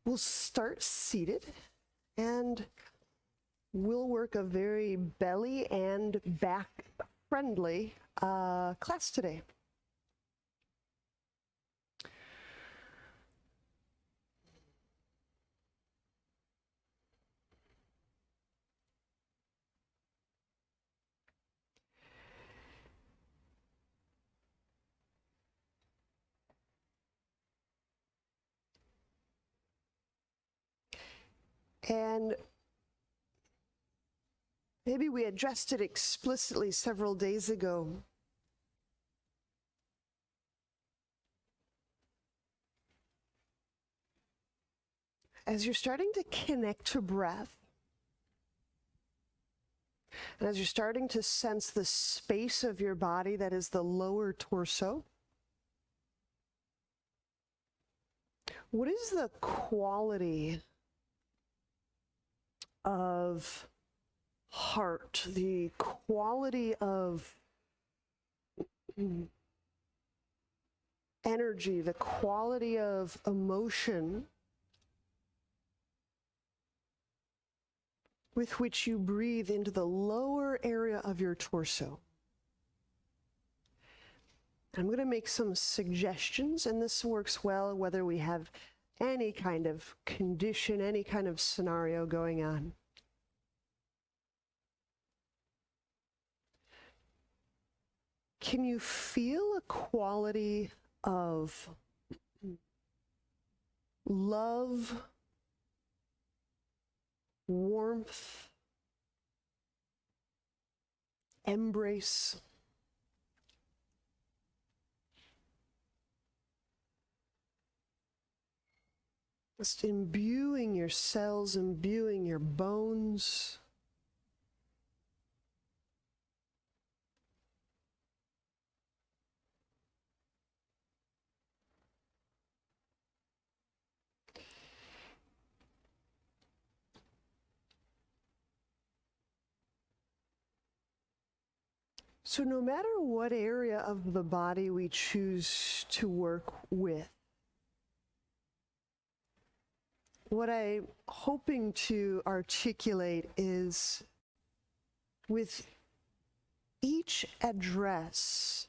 We'll start seated, and we'll work a very belly and back friendly class today. And maybe we addressed it explicitly several days ago. As you're starting to connect to breath, and as you're starting to sense the space of your body that is the lower torso, what is the quality of heart, the quality of energy, the quality of emotion with which you breathe into the lower area of your torso? I'm going to make some suggestions, and this works well whether we have any kind of condition, any kind of scenario going on. Can you feel a quality of love, warmth, embrace? Just imbuing your cells, imbuing your bones. So no matter what area of the body we choose to work with, what I'm hoping to articulate is, with each address,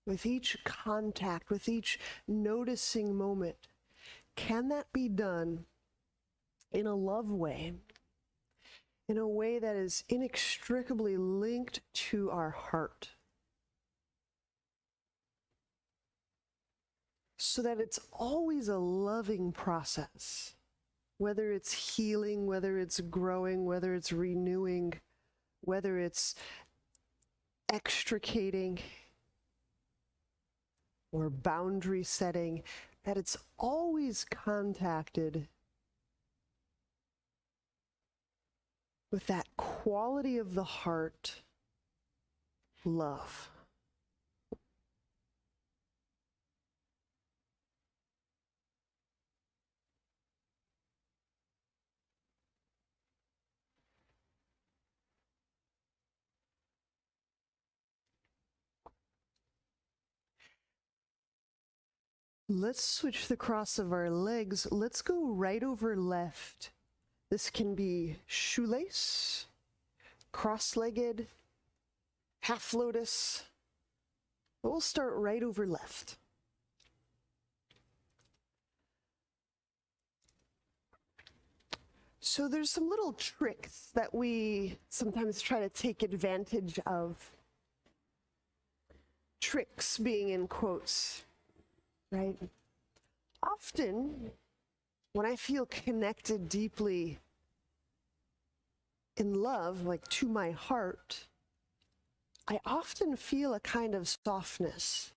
with each contact, with each noticing moment, can that be done in a love way, in a way that is inextricably linked to our heart, so that it's always a loving process? Whether it's healing, whether it's growing, whether it's renewing, whether it's extricating or boundary setting, that it's always contacted with that quality of the heart, love. Let's switch the cross of our legs. Let's go right over left. This can be shoelace, cross-legged, half lotus. We'll start right over left. So there's some little tricks that we sometimes try to take advantage of. Tricks being in quotes. Right? Often, when I feel connected deeply in love, like to my heart, I often feel a kind of softness.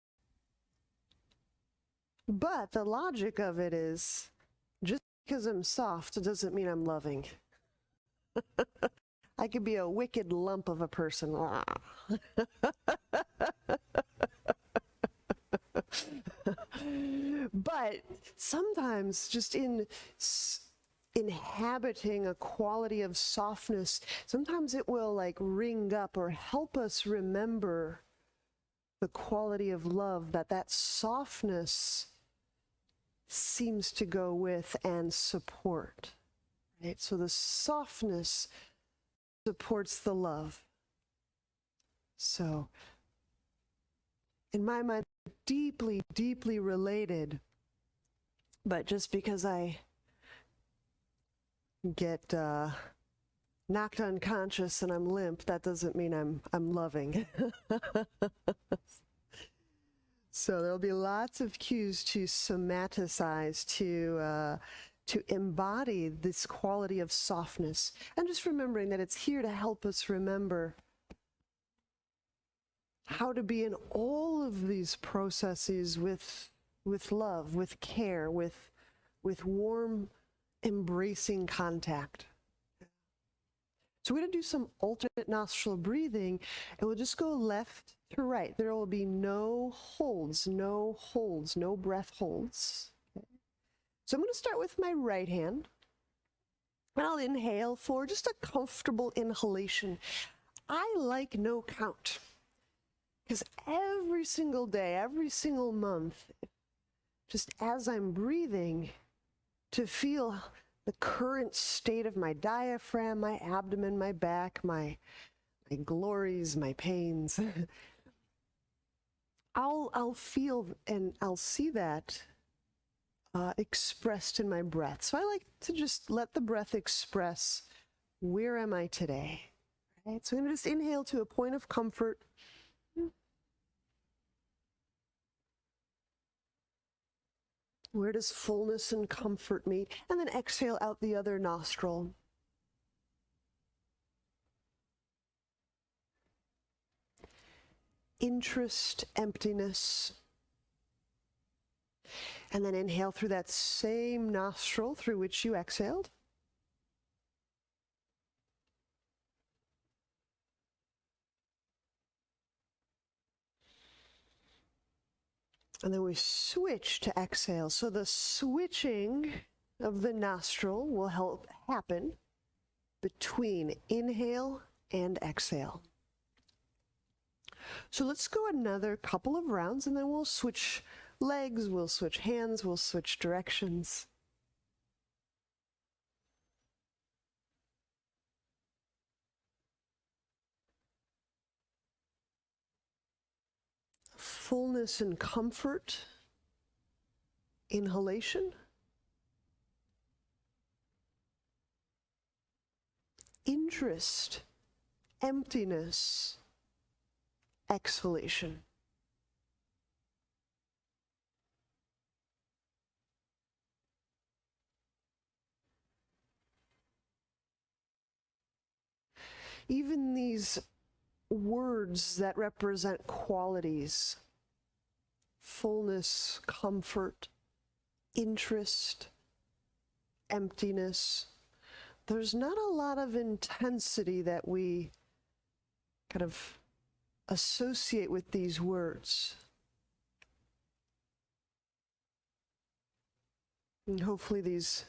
But the logic of it is, just because I'm soft doesn't mean I'm loving. I could be a wicked lump of a person. But sometimes just in inhabiting a quality of softness, sometimes it will like ring up or help us remember the quality of love that softness seems to go with and support, right? So the softness supports the love. So in my mind, deeply, deeply related, but just because I get knocked unconscious and I'm limp, that doesn't mean I'm loving. So there'll be lots of cues to somaticize, to embody this quality of softness, and just remembering that it's here to help us remember how to be in all of these processes with love, with care, with warm, embracing contact. So we're going to do some alternate nostril breathing, and we'll just go left to right. There will be no holds, no breath holds. Okay. So I'm going to start with my right hand, and I'll inhale for just a comfortable inhalation. I like no count, because every single day, every single month, just as I'm breathing, to feel the current state of my diaphragm, my abdomen, my back, my glories, my pains. I'll feel and I'll see that expressed in my breath. So I like to just let the breath express, where am I today? Right? So I'm going to just inhale to a point of comfort. Where does fullness and comfort meet? And then exhale out the other nostril. Interest, emptiness. And then inhale through that same nostril through which you exhaled. And then we switch to exhale. So the switching of the nostril will help happen between inhale and exhale. So let's go another couple of rounds, and then we'll switch legs, we'll switch hands, we'll switch directions. Fullness and comfort, inhalation. Interest, emptiness, exhalation. Even these words that represent qualities, fullness, comfort, interest, emptiness, there's not a lot of intensity that we kind of associate with these words. And hopefully these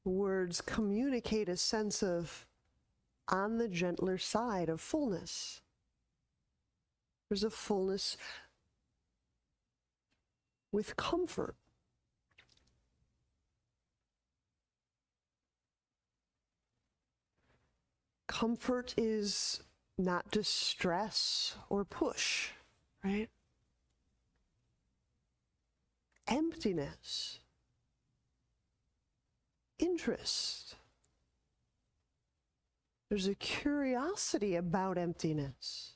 words communicate a sense of on the gentler side of fullness. There's a fullness with comfort. Comfort is not distress or push, right? Emptiness, interest. There's a curiosity about emptiness.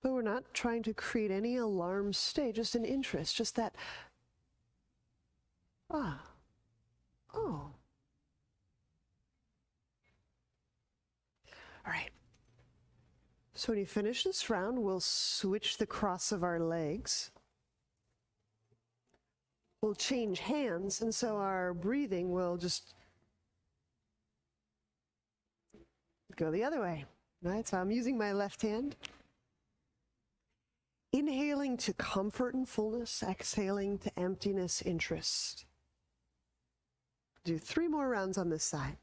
But we're not trying to create any alarm state, just an interest, just that, oh. All right. So when you finish this round, we'll switch the cross of our legs. We'll change hands, and so our breathing will just go the other way. Right? So I'm using my left hand. Inhaling to comfort and fullness, exhaling to emptiness, interest. Do 3 more rounds on this side.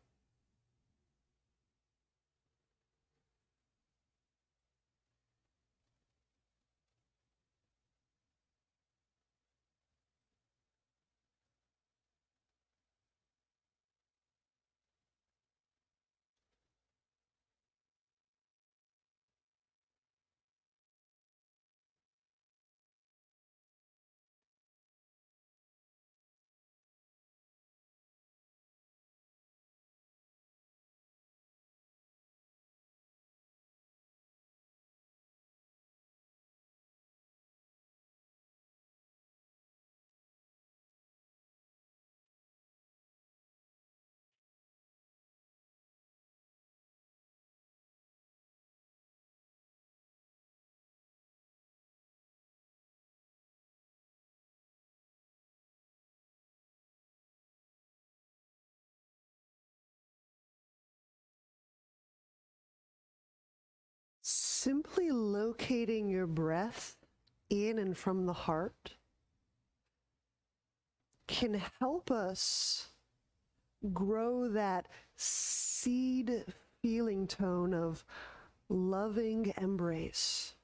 simply locating your breath in and from the heart can help us grow that seed feeling tone of loving embrace.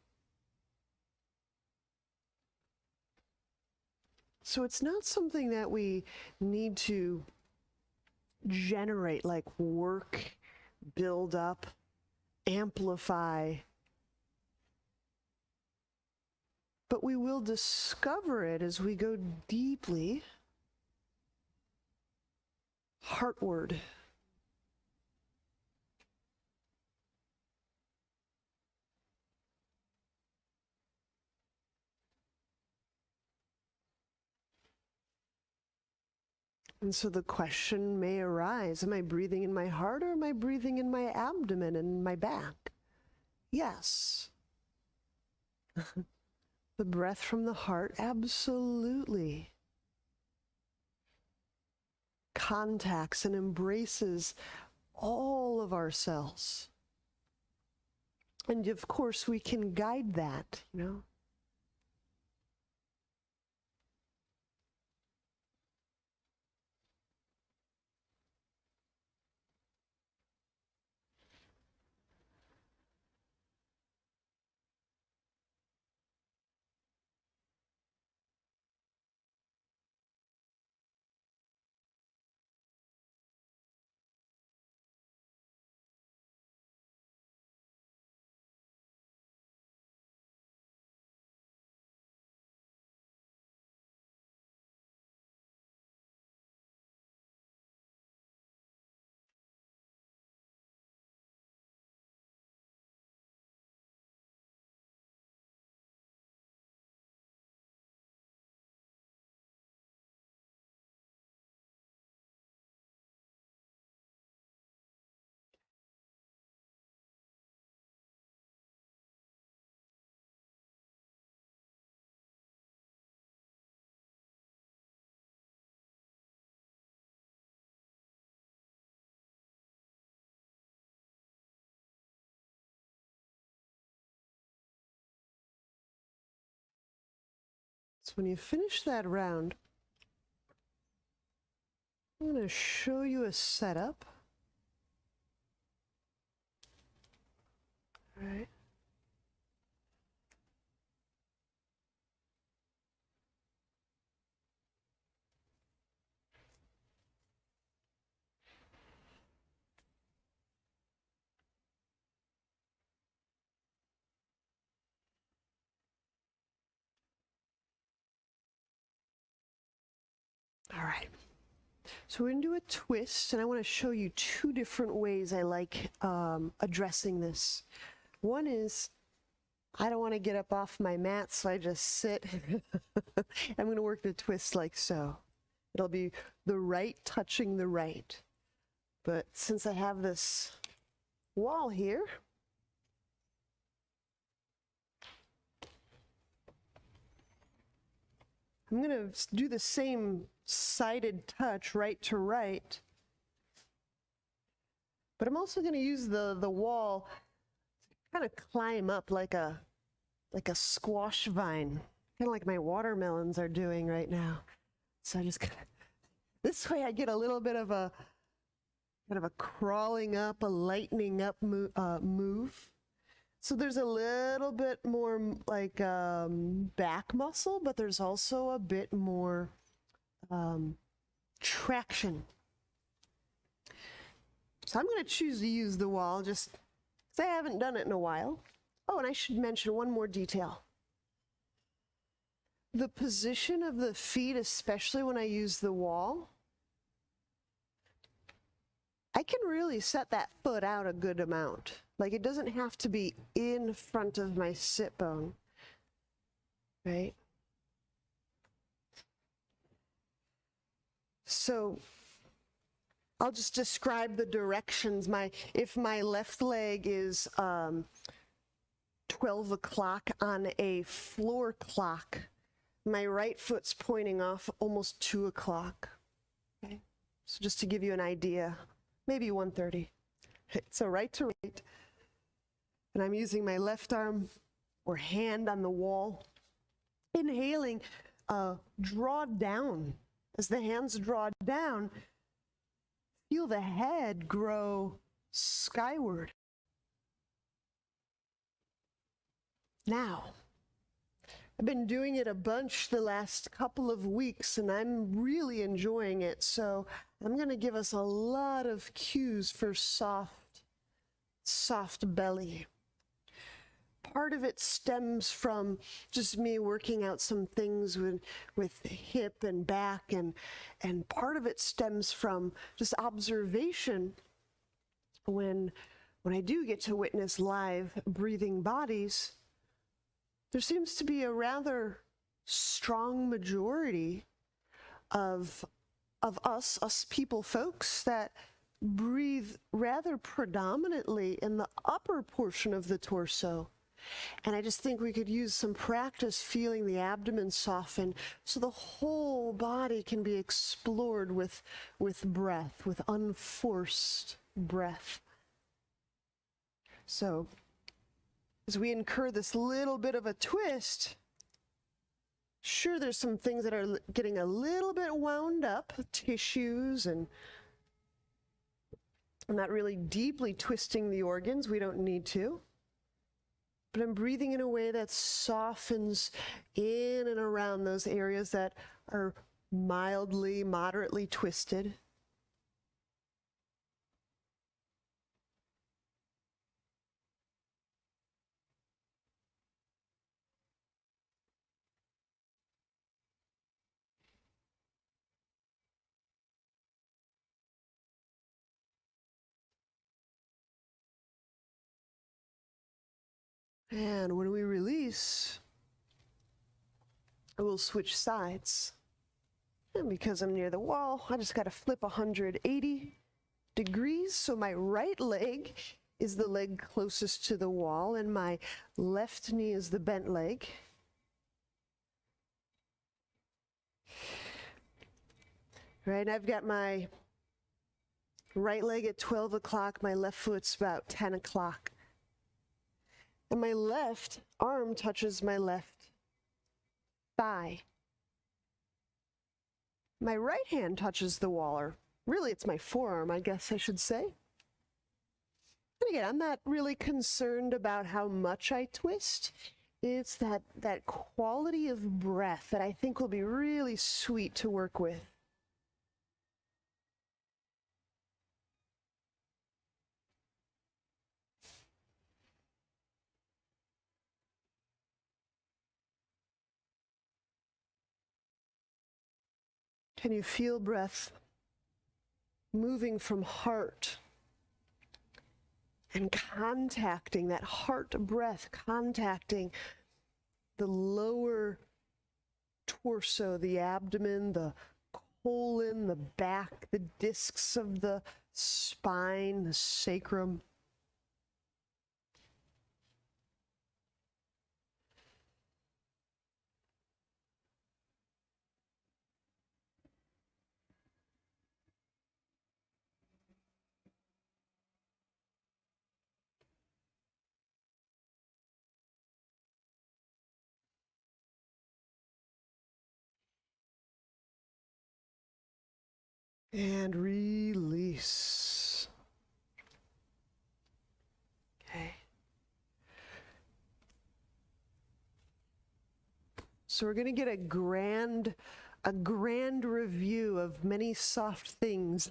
So it's not something that we need to generate, like work, build up, amplify, but we will discover it as we go deeply heartward. And so the question may arise, am I breathing in my heart or am I breathing in my abdomen and my back? Yes. The breath from the heart absolutely contacts and embraces all of our cells. And of course, we can guide that, you know. So when you finish that round, I'm going to show you a setup. All right. All right. So we're going to do a twist, and I want to show you two different ways I like addressing this. One is, I don't want to get up off my mat, so I just sit. I'm going to work the twist like so. It'll be the right touching the right. But since I have this wall here, I'm going to do the same sided touch, right to right. But I'm also going to use the wall to kind of climb up like a squash vine, kind of like my watermelons are doing right now. So I just this way I get a little bit of a kind of a crawling up, a lightening up move. So there's a little bit more like back muscle, but there's also a bit more traction. So I'm going to choose to use the wall just because I haven't done it in a while. Oh, and I should mention one more detail. The position of the feet, especially when I use the wall, I can really set that foot out a good amount. Like, it doesn't have to be in front of my sit bone, right? So I'll just describe the directions. If my left leg is 12 o'clock on a floor clock, my right foot's pointing off almost 2 o'clock. Okay? So just to give you an idea, maybe 1:30. So right to right. And I'm using my left arm or hand on the wall. Inhaling, draw down. As the hands draw down, feel the head grow skyward. Now, I've been doing it a bunch the last couple of weeks, and I'm really enjoying it. So I'm going to give us a lot of cues for soft belly. Part of it stems from just me working out some things with hip and back, and part of it stems from just observation when I do get to witness live breathing bodies. There seems to be a rather strong majority of us people folks that breathe rather predominantly in the upper portion of the torso. And I just think we could use some practice feeling the abdomen soften so the whole body can be explored with breath, with unforced breath. So as we incur this little bit of a twist, sure, there's some things that are getting a little bit wound up, tissues, and I'm not really deeply twisting the organs. We don't need to. But I'm breathing in a way that softens in and around those areas that are mildly, moderately twisted. And when we release, I will switch sides. And because I'm near the wall, I just got to flip 180 degrees. So my right leg is the leg closest to the wall, and my left knee is the bent leg. Right, I've got my right leg at 12 o'clock, my left foot's about 10 o'clock. And my left arm touches my left thigh. My right hand touches the wall, or really it's my forearm, I guess I should say. And again, I'm not really concerned about how much I twist. It's that quality of breath that I think will be really sweet to work with. Can you feel breath moving from heart and contacting that heart breath, contacting the lower torso, the abdomen, the colon, the back, the discs of the spine, the sacrum? And release. Okay. So we're going to get a grand review of many soft things.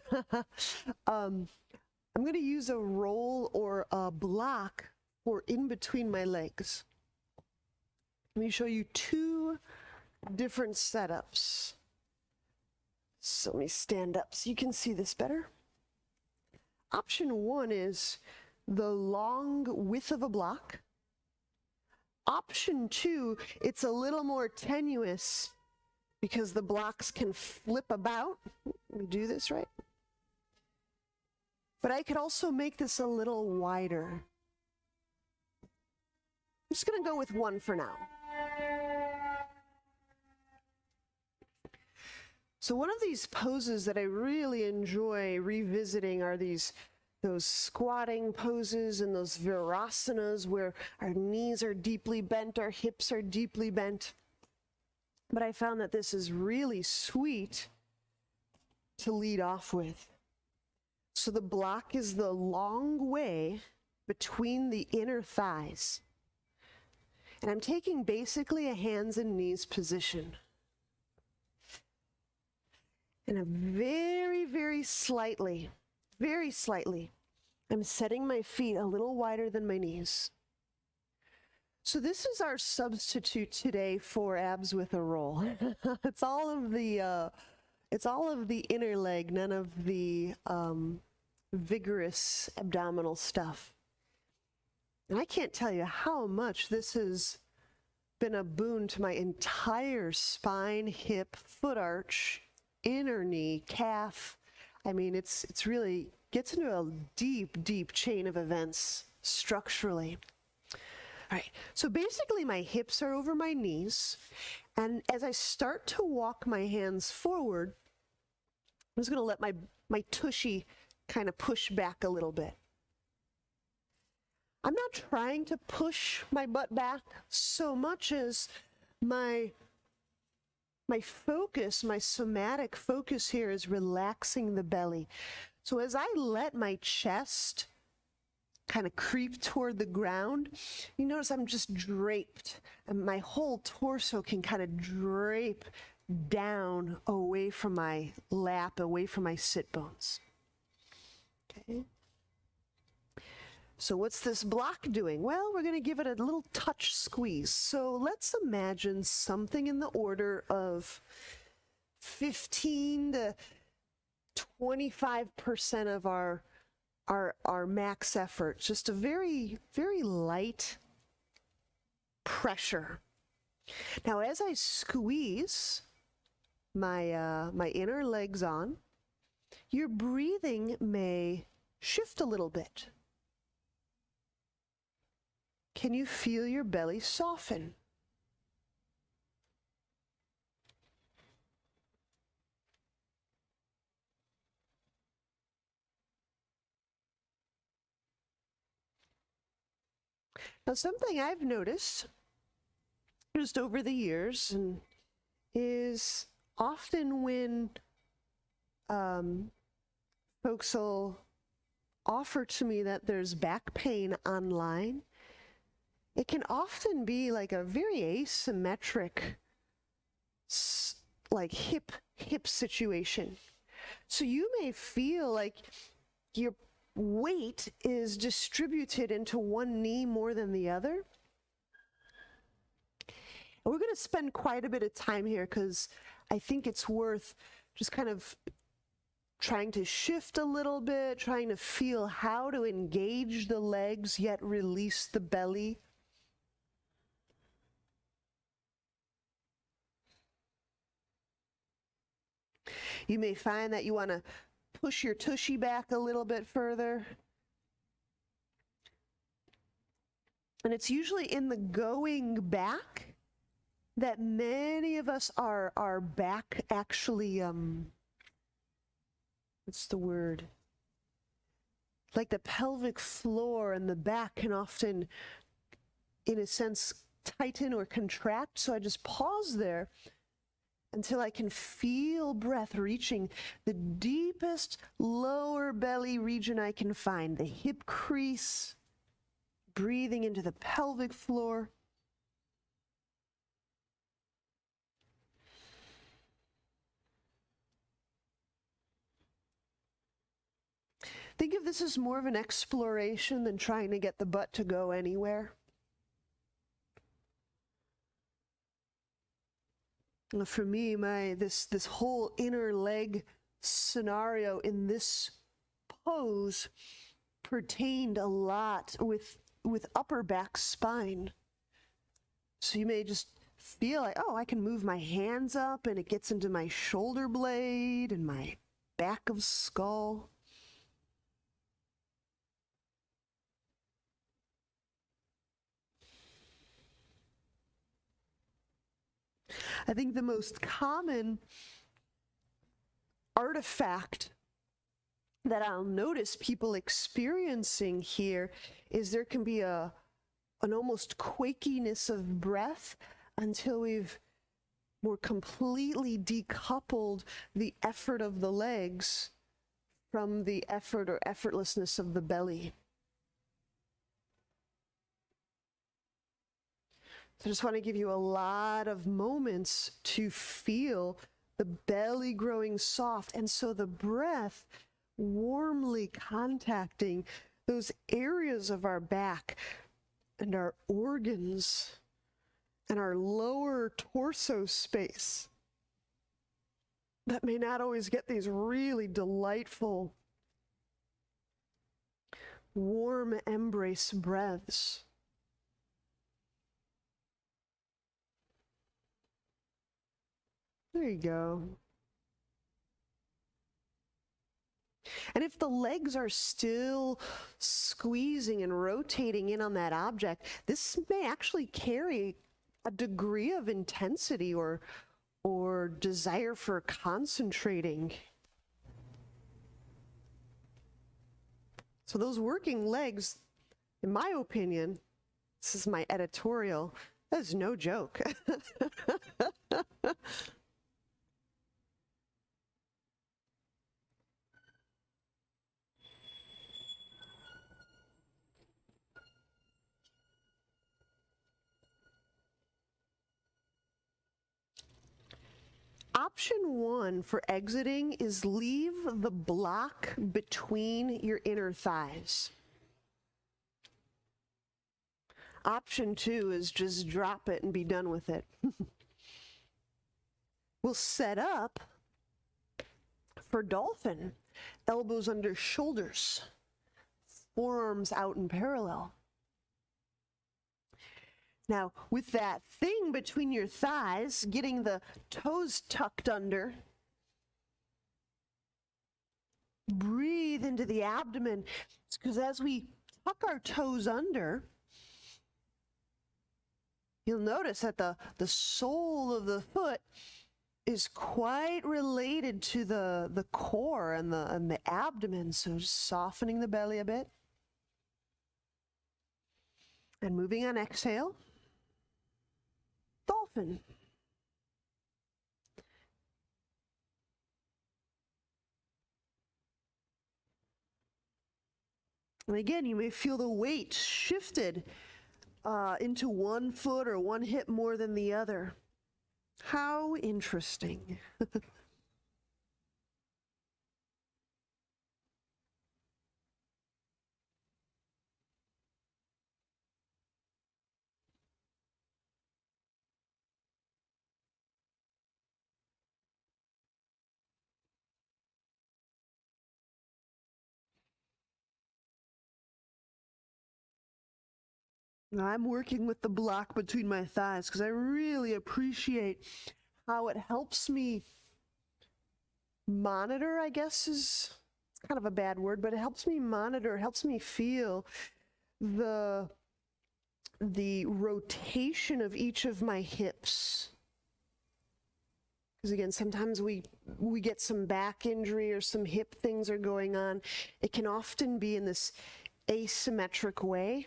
I'm going to use a roll or a block for in between my legs. Let me show you two different setups. So let me stand up so you can see this better. Option one is the long width of a block. Option two, it's a little more tenuous because the blocks can flip about. Let me do this right. But I could also make this a little wider. I'm just going to go with one for now. So one of these poses that I really enjoy revisiting are these those squatting poses and those virasanas where our knees are deeply bent, our hips are deeply bent. But I found that this is really sweet to lead off with. So the block is the long way between the inner thighs. And I'm taking basically a hands and knees position. And a very, very slightly, I'm setting my feet a little wider than my knees. So this is our substitute today for abs with a roll. It's all of the inner leg, none of the vigorous abdominal stuff. And I can't tell you how much this has been a boon to my entire spine, hip, foot arch, inner knee, calf. I mean, it's really gets into a deep, deep chain of events structurally. All right, so basically my hips are over my knees, and as I start to walk my hands forward, I'm just going to let my tushy kind of push back a little bit. I'm not trying to push my butt back so much as my focus, my somatic focus here is relaxing the belly. So as I let my chest kind of creep toward the ground, you notice I'm just draped, and my whole torso can kind of drape down away from my lap, away from my sit bones. Okay. So what's this block doing? Well, we're going to give it a little touch squeeze. So let's imagine something in the order of 15 to 25% of our max effort. Just a very, very light pressure. Now, as I squeeze my inner legs on, your breathing may shift a little bit. Can you feel your belly soften? Now, something I've noticed just over the years and is often when folks will offer to me that there's back pain online, it can often be like a very asymmetric, like hip situation. So you may feel like your weight is distributed into one knee more than the other. And we're going to spend quite a bit of time here because I think it's worth just kind of trying to shift a little bit, trying to feel how to engage the legs yet release the belly. You may find that you want to push your tushy back a little bit further. And it's usually in the going back that many of us our back actually, what's the word? Like the pelvic floor and the back can often, in a sense, tighten or contract. So I just pause there until I can feel breath reaching the deepest lower belly region I can find, the hip crease, breathing into the pelvic floor. Think of this as more of an exploration than trying to get the butt to go anywhere. For me, this whole inner leg scenario in this pose pertained a lot with upper back spine. So you may just feel like, oh, I can move my hands up and it gets into my shoulder blade and my back of skull. I think the most common artifact that I'll notice people experiencing here is there can be an almost quakiness of breath until we've more completely decoupled the effort of the legs from the effort or effortlessness of the belly. So I just want to give you a lot of moments to feel the belly growing soft, and so the breath warmly contacting those areas of our back and our organs and our lower torso space that may not always get these really delightful, warm embrace breaths. There you go. And if the legs are still squeezing and rotating in on that object, this may actually carry a degree of intensity or desire for concentrating. So those working legs, in my opinion, this is my editorial, that is no joke. Option one for exiting is leave the block between your inner thighs. Option two is just drop it and be done with it. We'll set up for Dolphin, elbows under shoulders, forearms out in parallel. Now, with that thing between your thighs, getting the toes tucked under, breathe into the abdomen, because as we tuck our toes under, you'll notice that the sole of the foot is quite related to the core and the abdomen, so just softening the belly a bit. And moving on exhale. Dolphin. And again, you may feel the weight shifted into one foot or one hip more than the other. How interesting. I'm working with the block between my thighs because I really appreciate how it helps me monitor, I guess is kind of a bad word, but it helps me monitor, helps me feel the rotation of each of my hips. Because again, sometimes we get some back injury or some hip things are going on. It can often be in this asymmetric way.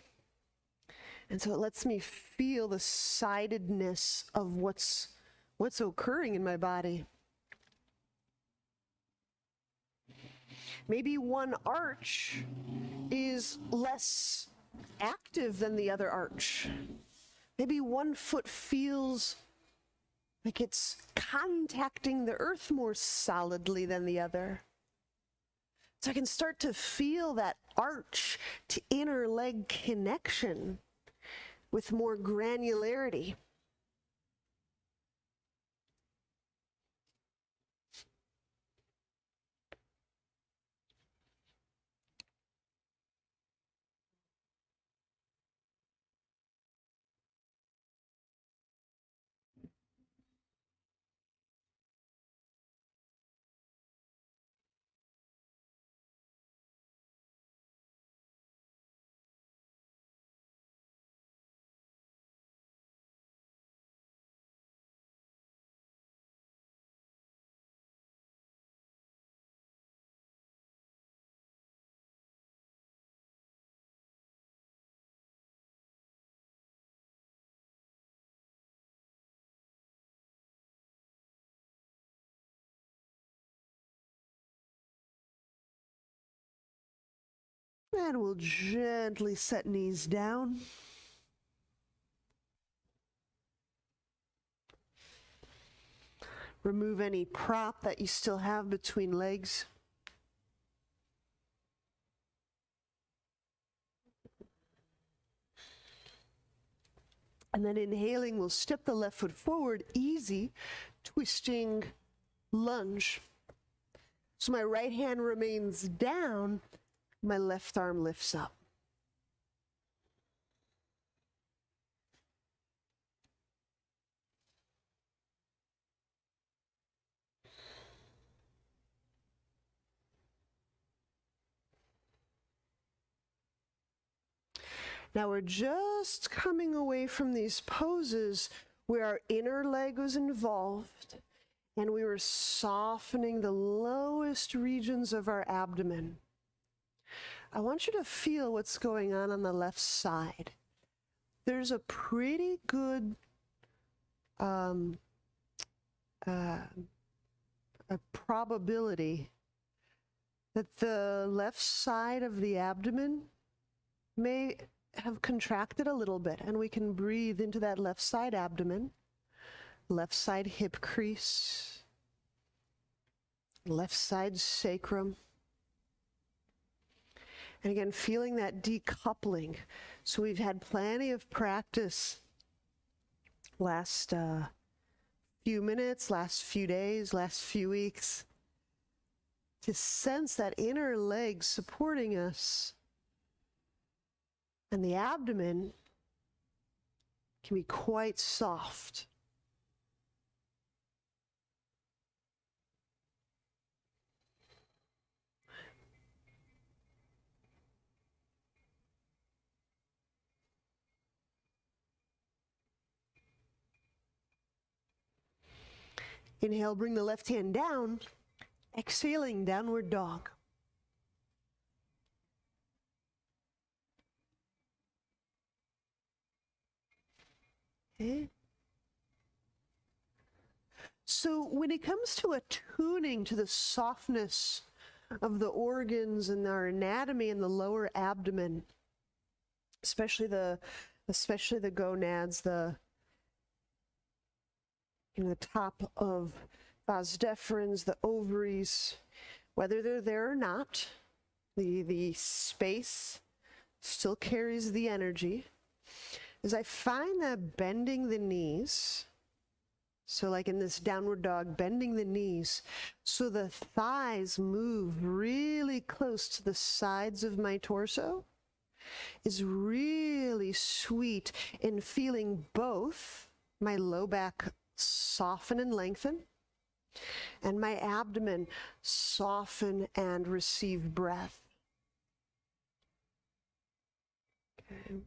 And so it lets me feel the sidedness of what's occurring in my body. Maybe one arch is less active than the other arch. Maybe one foot feels like it's contacting the earth more solidly than the other. So I can start to feel that arch to inner leg connection with more granularity. And we'll gently set knees down. Remove any prop that you still have between legs. And then inhaling, we'll step the left foot forward, easy, twisting lunge. So my right hand remains down, my left arm lifts up. Now we're just coming away from these poses where our inner leg was involved and we were softening the lowest regions of our abdomen. I want you to feel what's going on the left side. There's a pretty good a probability that the left side of the abdomen may have contracted a little bit, and we can breathe into that left side abdomen, left side hip crease, left side sacrum. And again, feeling that decoupling. So we've had plenty of practice last few minutes, last few days, last few weeks to sense that inner leg supporting us. And the abdomen can be quite soft. Inhale, bring the left hand down. Exhaling, downward dog. Okay. So when it comes to attuning to the softness of the organs and our anatomy in the lower abdomen, especially the gonads, the top of vas deferens, the ovaries, whether they're there or not, the space still carries the energy. Is I find that bending the knees, so like in this downward dog, bending the knees, so the thighs move really close to the sides of my torso, is really sweet in feeling both my low back soften and lengthen, and my abdomen soften and receive breath. Okay.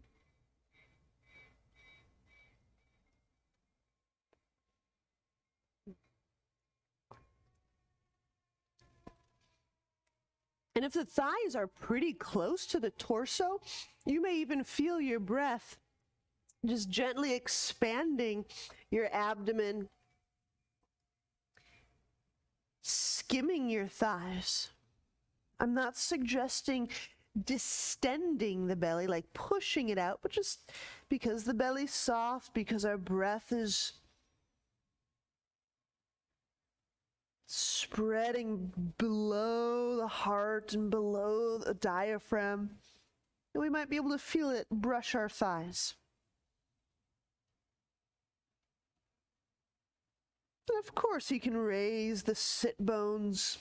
And if the thighs are pretty close to the torso, you may even feel your breath just gently expanding your abdomen, skimming your thighs. I'm not suggesting distending the belly, like pushing it out, but just because the belly's soft, because our breath is spreading below the heart and below the diaphragm, and we might be able to feel it brush our thighs. And of course, you can raise the sit bones.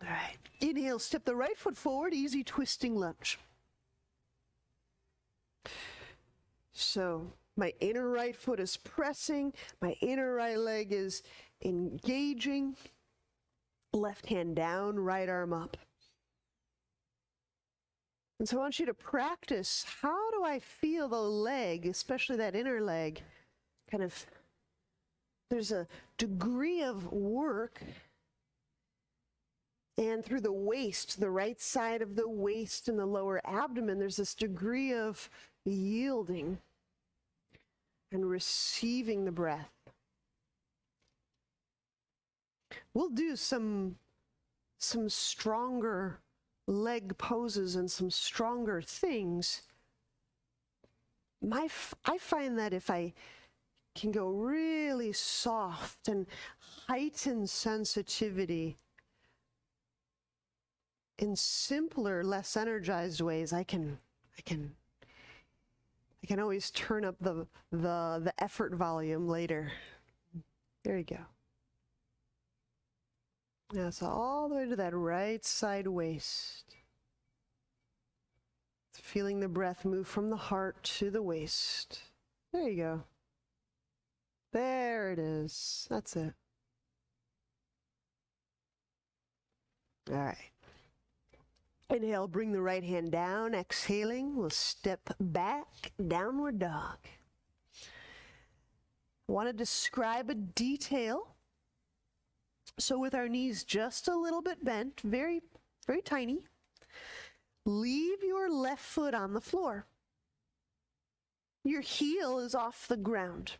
All right, inhale, step the right foot forward, easy twisting lunge. So my inner right foot is pressing, my inner right leg is engaging, left hand down, right arm up. And so I want you to practice, how do I feel the leg, especially that inner leg, kind of, there's a degree of work, and through the waist, the right side of the waist and the lower abdomen, there's this degree of yielding and receiving the breath. we'll do some stronger leg poses and some stronger things. I find that if I can go really soft and heighten sensitivity in simpler, less energized ways, I can always turn up the effort volume later. There you go. Now, so all the way to that right side waist. Feeling the breath move from the heart to the waist. There you go. There it is. That's it. All right. Inhale, bring the right hand down. Exhaling, we'll step back, downward dog. I want to describe a detail. So with our knees just a little bit bent, very, very tiny, leave your left foot on the floor. Your heel is off the ground.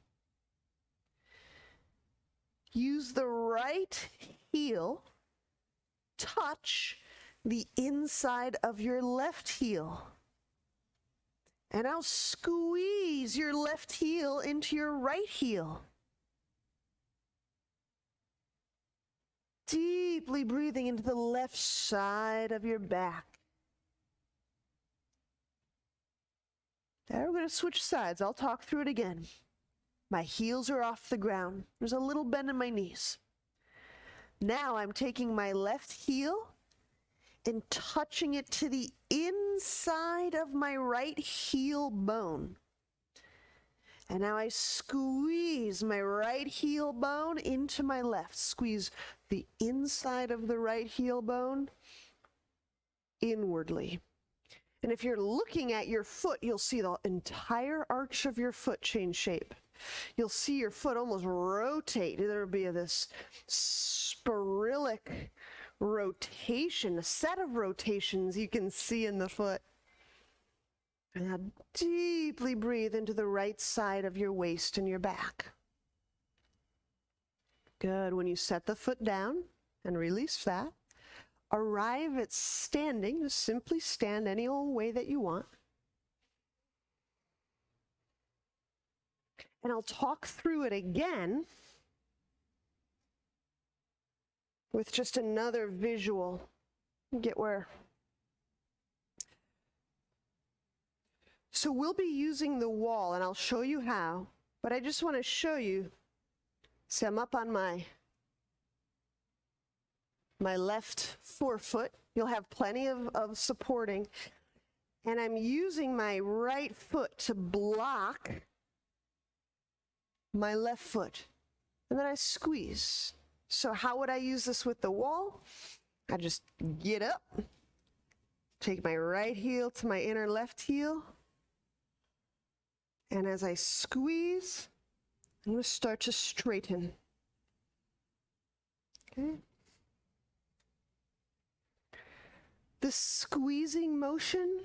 Use the right heel, touch the inside of your left heel. And now squeeze your left heel into your right heel. Deeply breathing into the left side of your back. Now we're going to switch sides. I'll talk through it again. My heels are off the ground. There's a little bend in my knees. Now I'm taking my left heel and touching it to the inside of my right heel bone. And now I squeeze my right heel bone into my left. Squeeze the inside of the right heel bone inwardly. And if you're looking at your foot, you'll see the entire arch of your foot change shape. You'll see your foot almost rotate. There'll be this sporullic rotation, a set of rotations you can see in the foot. And now deeply breathe into the right side of your waist and your back. Good. When you set the foot down and release that, arrive at standing. Just simply stand any old way that you want. And I'll talk through it again with just another visual. Get where? So we'll be using the wall, and I'll show you how, but I just want to show you. See, I'm up on my left forefoot. You'll have plenty of supporting. And I'm using my right foot to block my left foot. And then I squeeze. So how would I use this with the wall? I just get up, take my right heel to my inner left heel. And as I squeeze, I'm going to start to straighten. Okay. The squeezing motion,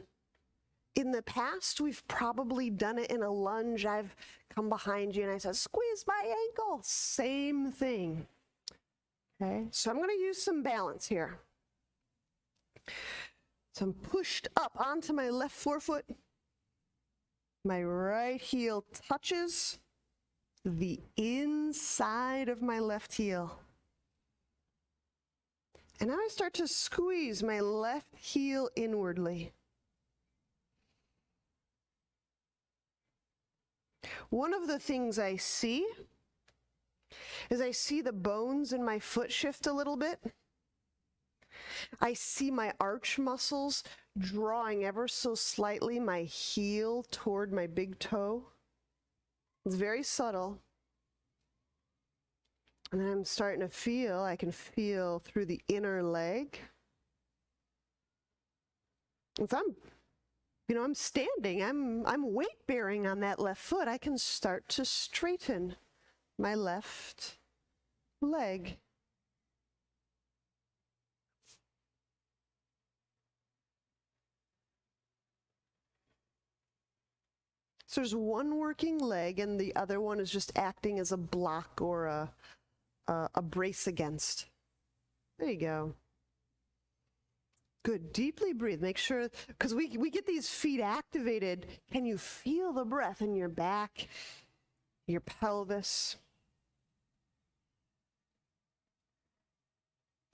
in the past, we've probably done it in a lunge. I've come behind you and I said, squeeze my ankle. Same thing. Okay, so I'm going to use some balance here. So I'm pushed up onto my left forefoot. My right heel touches the inside of my left heel. And now I start to squeeze my left heel inwardly. One of the things I see is I see the bones in my foot shift a little bit. I see my arch muscles drawing ever so slightly my heel toward my big toe. It's very subtle. And then I'm starting to feel, I can feel through the inner leg. If I'm standing, I'm weight bearing on that left foot, I can start to straighten my left leg. So there's one working leg and the other one is just acting as a block or a brace against. There you go. Good. Deeply breathe. Make sure, because we get these feet activated. Can you feel the breath in your back, your pelvis?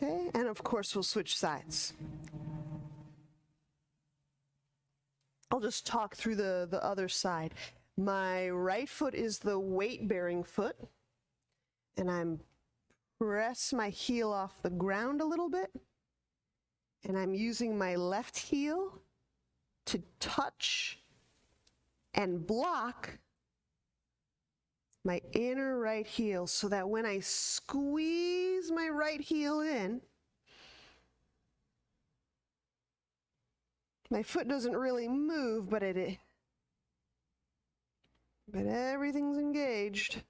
Okay, and of course we'll switch sides. I'll just talk through the other side. My right foot is the weight-bearing foot, and I'm press my heel off the ground a little bit, and I'm using my left heel to touch and block my inner right heel, so that when I squeeze my right heel in, my foot doesn't really move, but everything's engaged.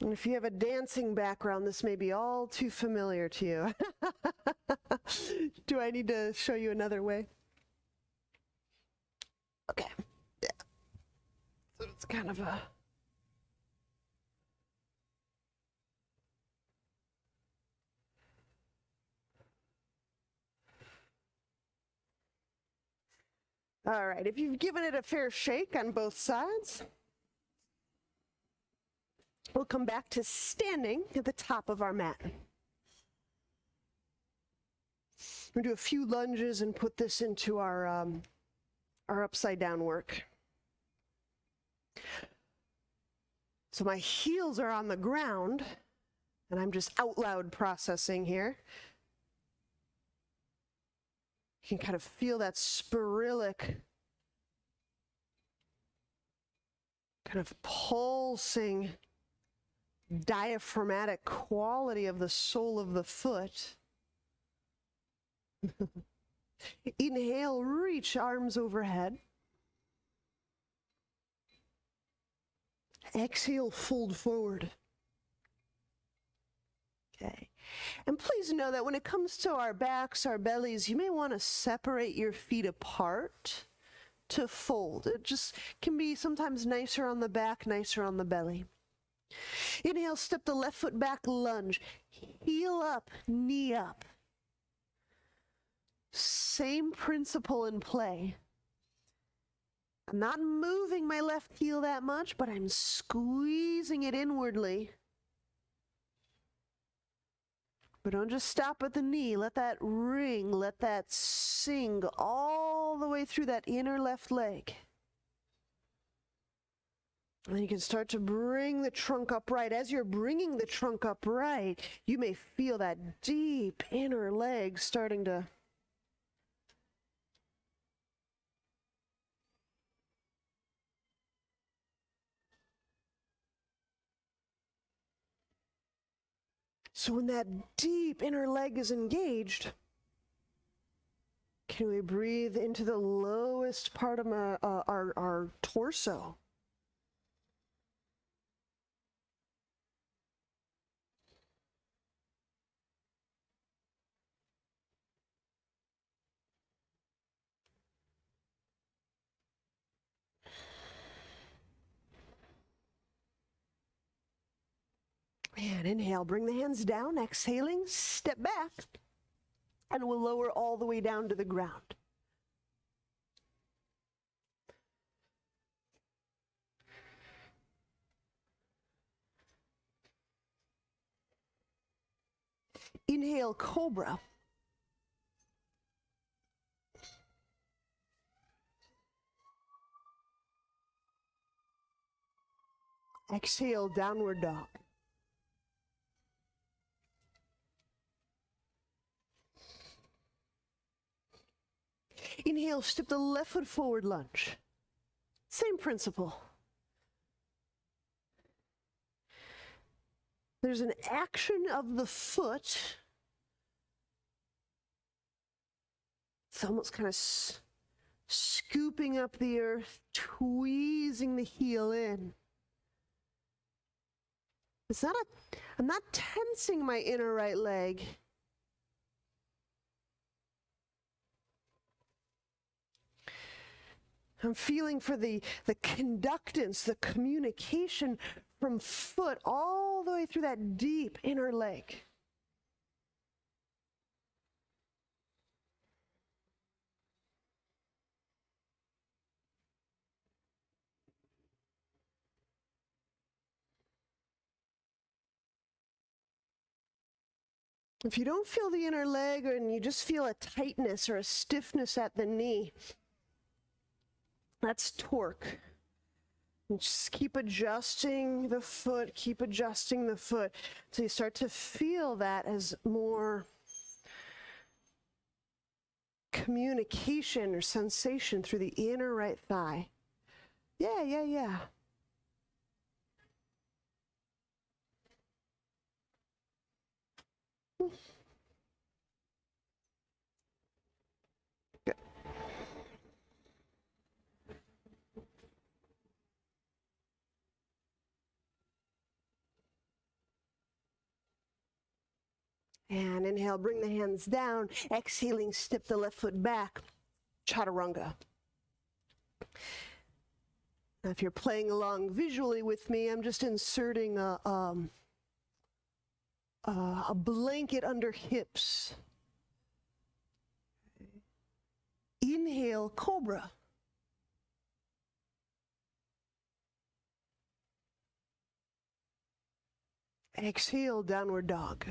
And if you have a dancing background, this may be all too familiar to you. Do I need to show you another way? Okay. Yeah. So it's kind of a... All right, if you've given it a fair shake on both sides, we'll come back to standing at the top of our mat. We'll do a few lunges and put this into our upside down work. So my heels are on the ground, and I'm just out loud processing here. You can kind of feel that sporilic, kind of pulsing, diaphragmatic quality of the sole of the foot. Inhale, reach arms overhead. Exhale, fold forward. Okay. And please know that when it comes to our backs, our bellies, you may want to separate your feet apart to fold. It just can be sometimes nicer on the back, nicer on the belly. Inhale, step the left foot back, lunge. Heel up, knee up. Same principle in play. I'm not moving my left heel that much, but I'm squeezing it inwardly. But don't just stop at the knee. Let that ring, let that sing all the way through that inner left leg. And then you can start to bring the trunk upright. As you're bringing the trunk upright, you may feel that deep inner leg starting to So when that deep inner leg is engaged, can we breathe into the lowest part of our torso? And inhale, bring the hands down. Exhaling, step back. And we'll lower all the way down to the ground. Inhale, cobra. Exhale, downward dog. Inhale, step the left foot forward, lunge. Same principle. There's an action of the foot. It's almost kind of scooping up the earth, tweezing the heel in. I'm not tensing my inner right leg. I'm feeling for the conductance, the communication from foot all the way through that deep inner leg. If you don't feel the inner leg and you just feel a tightness or a stiffness at the knee, that's torque. And just keep adjusting the foot, keep adjusting the foot until you start to feel that as more communication or sensation through the inner right thigh. Yeah. Good. And inhale, bring the hands down. Exhaling, step the left foot back. Chaturanga. Now, if you're playing along visually with me, I'm just inserting a blanket under hips. Inhale, cobra. Exhale, downward dog.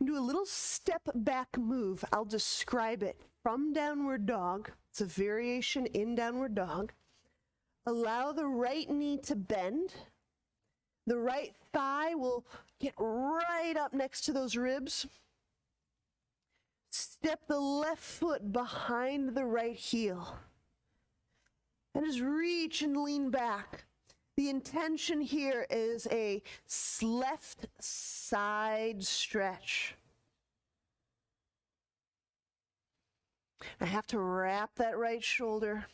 Do a little step back move. I'll describe it from downward dog. It's a variation in downward dog. Allow the right knee to bend. The right thigh will get right up next to those ribs. Step the left foot behind the right heel. And just reach and lean back. The intention here is a left side stretch. I have to wrap that right shoulder.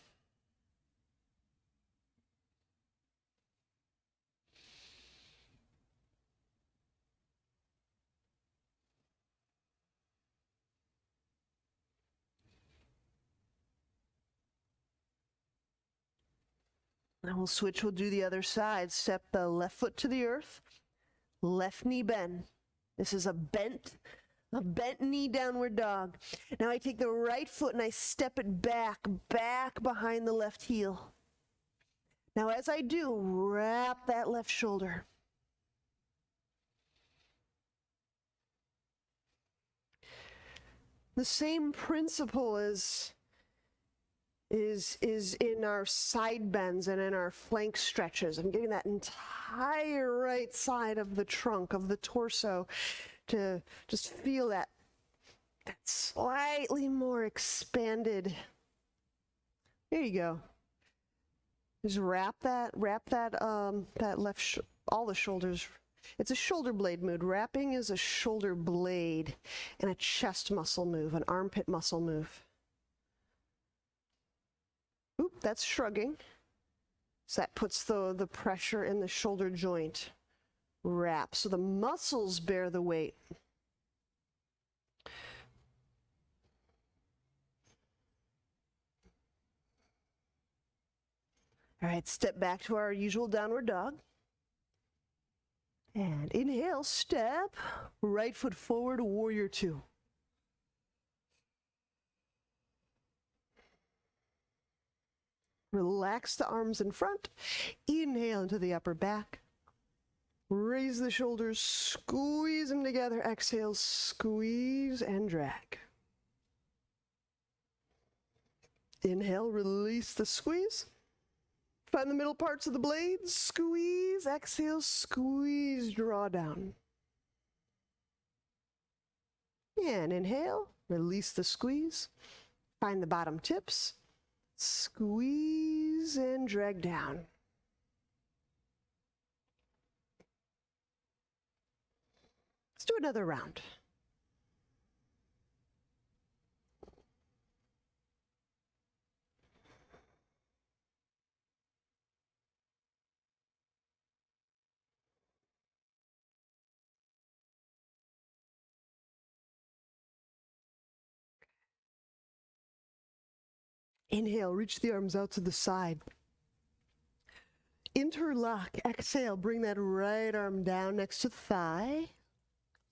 And we'll switch, we'll do the other side. Step the left foot to the earth, left knee bend. This is a bent knee downward dog. Now I take the right foot and I step it back behind the left heel. Now as I do, wrap that left shoulder. The same principle is in our side bends and in our flank stretches. I'm getting that entire right side of the trunk, of the torso, to just feel that slightly more expanded. There you go. Just wrap that left, all the shoulders. It's a shoulder blade move. Wrapping is a shoulder blade and a chest muscle move, an armpit muscle move. Oop, that's shrugging. So that puts the pressure in the shoulder joint. Wrap, so the muscles bear the weight. All right, step back to our usual downward dog. And inhale, step, right foot forward, warrior two. Relax the arms in front. Inhale into the upper back. Raise the shoulders, squeeze them together. Exhale, squeeze and drag. Inhale, release the squeeze. Find the middle parts of the blades, squeeze. Exhale, squeeze, draw down. And inhale, release the squeeze. Find the bottom tips. Squeeze and drag down. Let's do another round. Inhale, reach the arms out to the side. Interlock, exhale, bring that right arm down next to the thigh.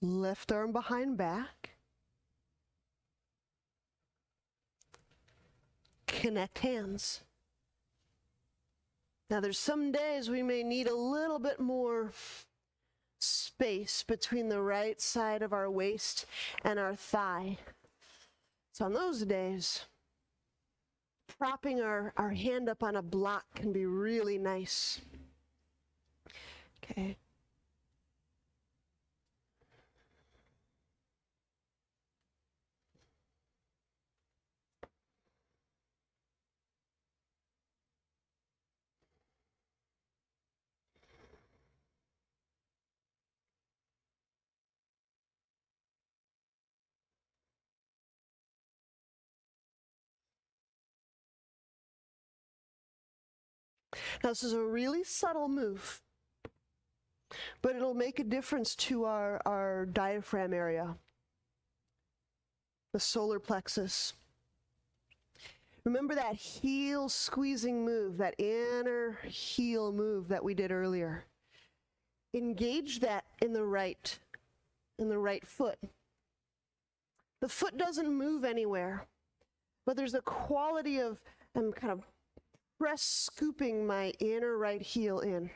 Left arm behind back. Connect hands. Now there's some days we may need a little bit more space between the right side of our waist and our thigh. So on those days, propping our hand up on a block can be really nice. Okay. Now this is a really subtle move, but it'll make a difference to our diaphragm area, the solar plexus. Remember that heel squeezing move, that inner heel move that we did earlier. Engage that in the right foot. The foot doesn't move anywhere, but there's a quality of, I'm kind of press scooping my inner right heel in.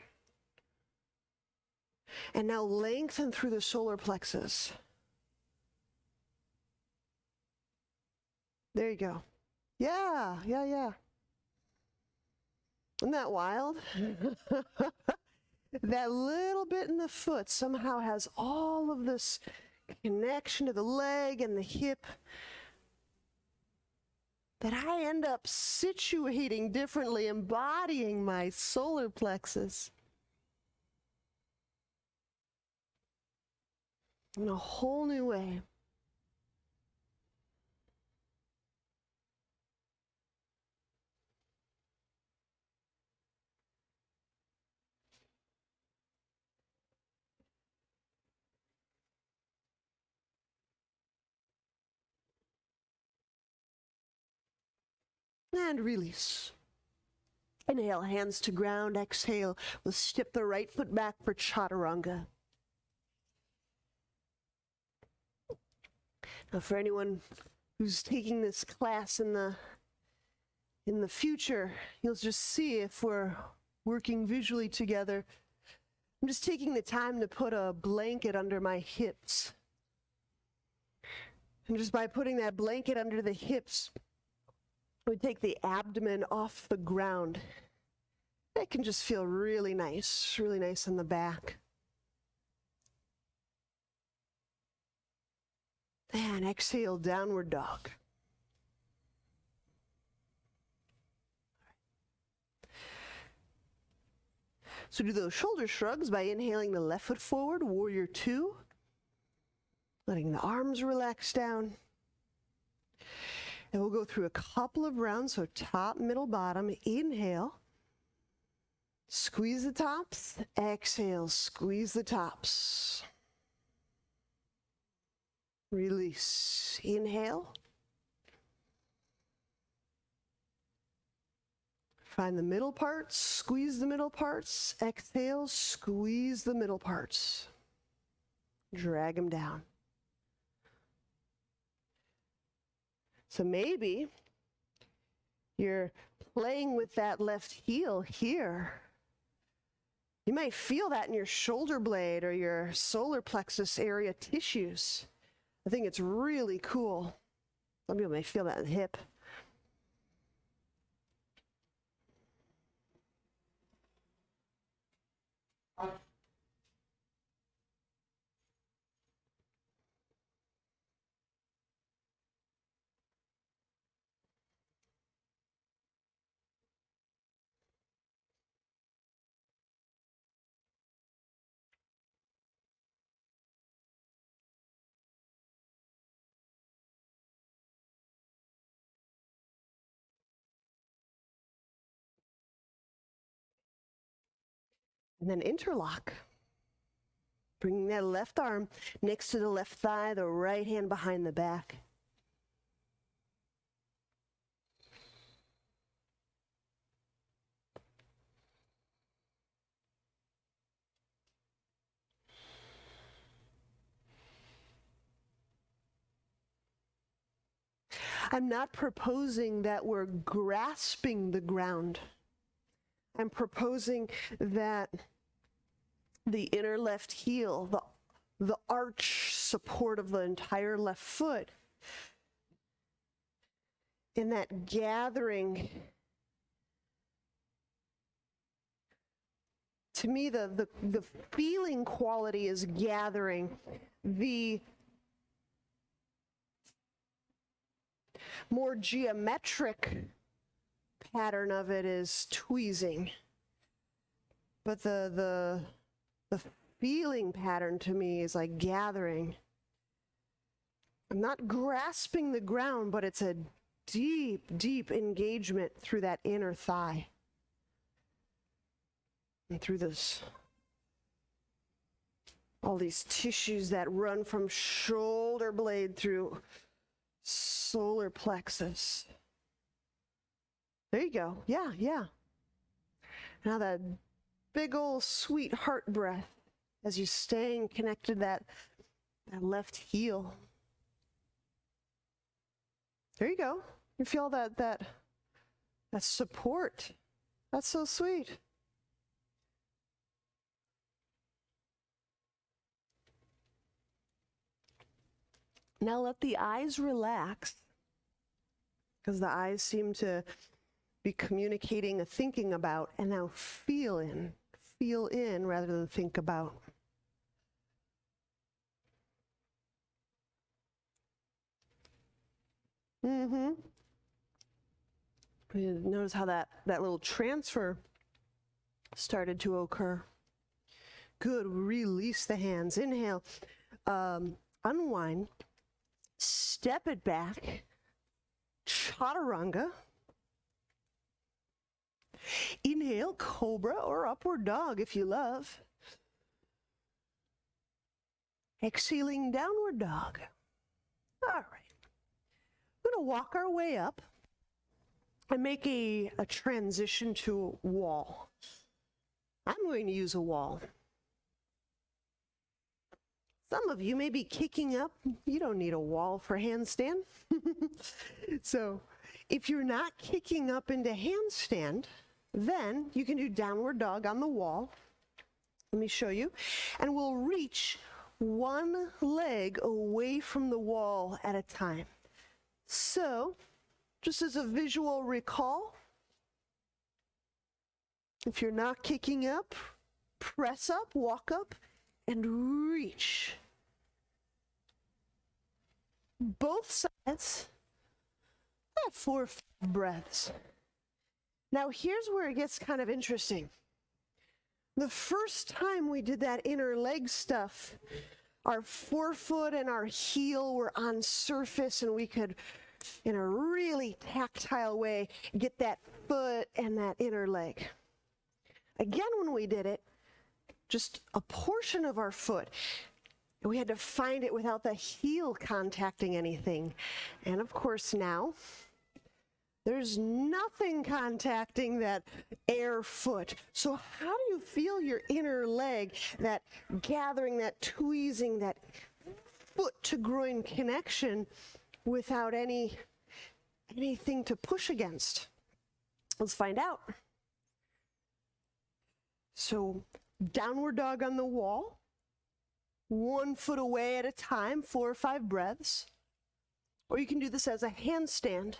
And now lengthen through the solar plexus. There you go. Yeah. Isn't that wild? That little bit in the foot somehow has all of this connection to the leg and the hip that I end up situating differently, embodying my solar plexus in a whole new way. And release. Inhale, hands to ground. Exhale, we'll step the right foot back for Chaturanga. Now for anyone who's taking this class in the future, you'll just see if we're working visually together. I'm just taking the time to put a blanket under my hips. And just by putting that blanket under the hips, we take the abdomen off the ground. That can just feel really nice in the back. And exhale, downward dog. So do those shoulder shrugs by inhaling the left foot forward, warrior two. Letting the arms relax down. And we'll go through a couple of rounds, so top, middle, bottom. Inhale. Squeeze the tops. Exhale, squeeze the tops. Release. Inhale. Find the middle parts, squeeze the middle parts. Exhale, squeeze the middle parts. Drag them down. So maybe you're playing with that left heel here. You might feel that in your shoulder blade or your solar plexus area tissues. I think it's really cool. Some people may feel that in the hip. And then interlock. Bringing that left arm next to the left thigh, the right hand behind the back. I'm not proposing that we're grasping the ground. I'm proposing that the inner left heel, the arch support of the entire left foot, in that gathering, to me, the feeling quality is gathering. The more geometric pattern of it is tweezing. But the feeling pattern to me is like gathering. I'm not grasping the ground, but it's a deep, deep engagement through that inner thigh. And through this, all these tissues that run from shoulder blade through solar plexus. There you go. Yeah, yeah. Now that big old sweet heart breath as you're staying connected to that left heel. There you go. You feel that support. That's so sweet. Now let the eyes relax, because the eyes seem to be communicating a thinking about, and now feel in rather than think about. Notice how that little transfer started to occur. Good, release the hands. Inhale, unwind, step it back, Chaturanga. Inhale, cobra or upward dog if you love. Exhaling, downward dog. All right. We're going to walk our way up and make a transition to a wall. I'm going to use a wall. Some of you may be kicking up. You don't need a wall for handstand. So if you're not kicking up into handstand, then you can do downward dog on the wall. Let me show you. And we'll reach one leg away from the wall at a time. So, just as a visual recall, if you're not kicking up, press up, walk up, and reach. Both sides. 4 or 5 breaths. Now here's where it gets kind of interesting. The first time we did that inner leg stuff, our forefoot and our heel were on surface, and we could, in a really tactile way, get that foot and that inner leg. Again, when we did it, just a portion of our foot, we had to find it without the heel contacting anything. And of course now, there's nothing contacting that air foot. So how do you feel your inner leg, that gathering, that tweezing, that foot to groin connection without anything to push against? Let's find out. So downward dog on the wall, 1 foot away at a time, 4 or 5 breaths. Or you can do this as a handstand.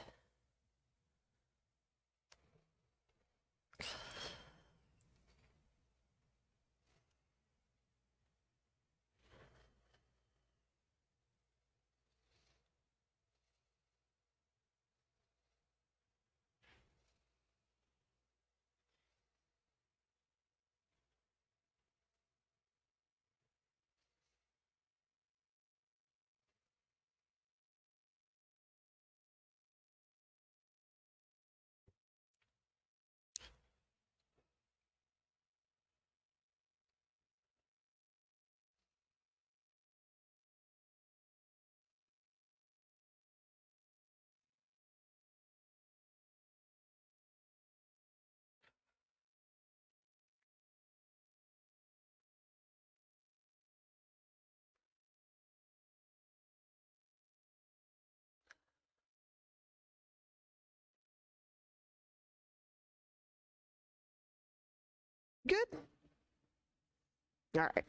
Good? All right.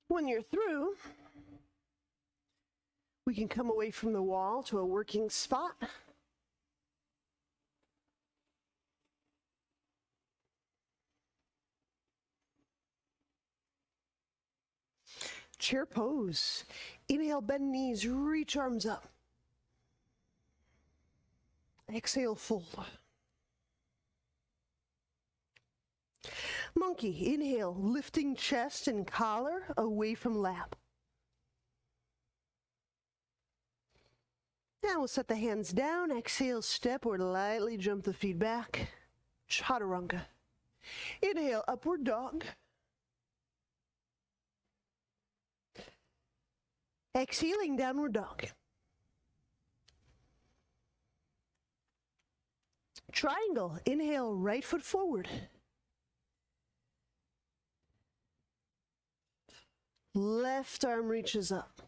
When you're through, we can come away from the wall to a working spot. Chair pose. Inhale, bend knees, reach arms up. Exhale, fold. Monkey, inhale, lifting chest and collar away from lap. Now we'll set the hands down, exhale, step or lightly jump the feet back. Chaturanga. Inhale, upward dog. Exhaling, downward dog. Triangle, inhale, right foot forward. Left arm reaches up.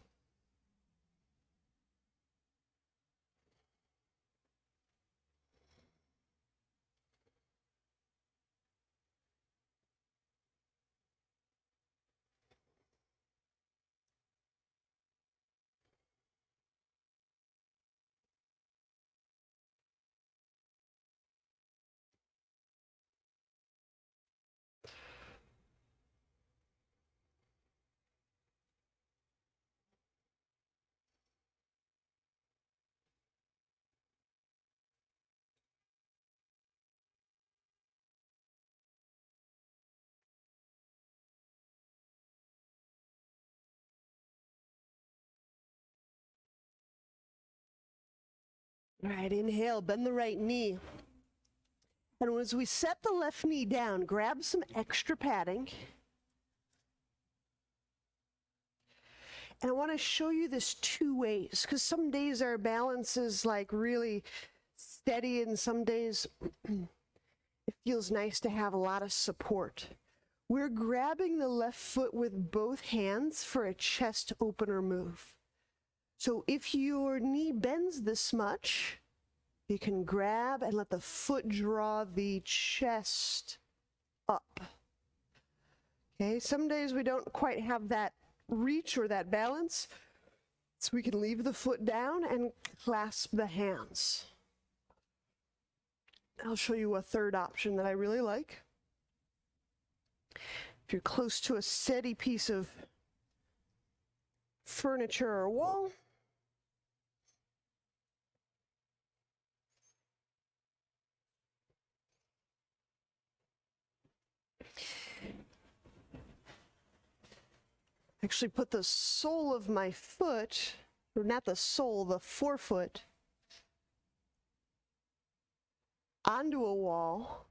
All right, inhale, bend the right knee. And as we set the left knee down, grab some extra padding. And I want to show you this two ways, because some days our balance is like really steady, and some days it feels nice to have a lot of support. We're grabbing the left foot with both hands for a chest opener move. So if your knee bends this much, you can grab and let the foot draw the chest up. Okay, some days we don't quite have that reach or that balance, so we can leave the foot down and clasp the hands. I'll show you a third option that I really like. If you're close to a steady piece of furniture or wall, actually put the sole of my foot, or not the sole, the forefoot, onto a wall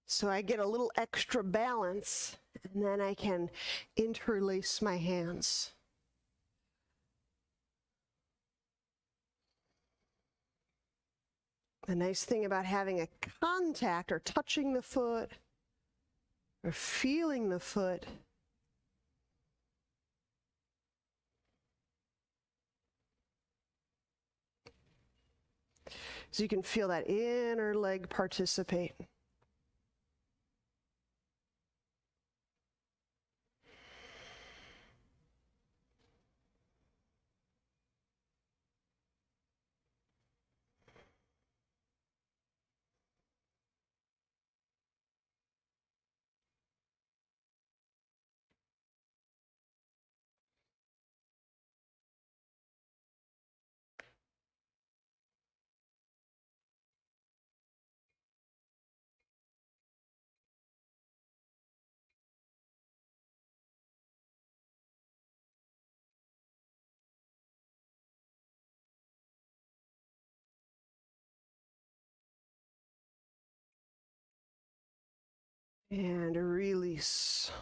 so I get a little extra balance, and then I can interlace my hands. The nice thing about having a contact or touching the foot or feeling the foot so you can feel that inner leg participate. And release.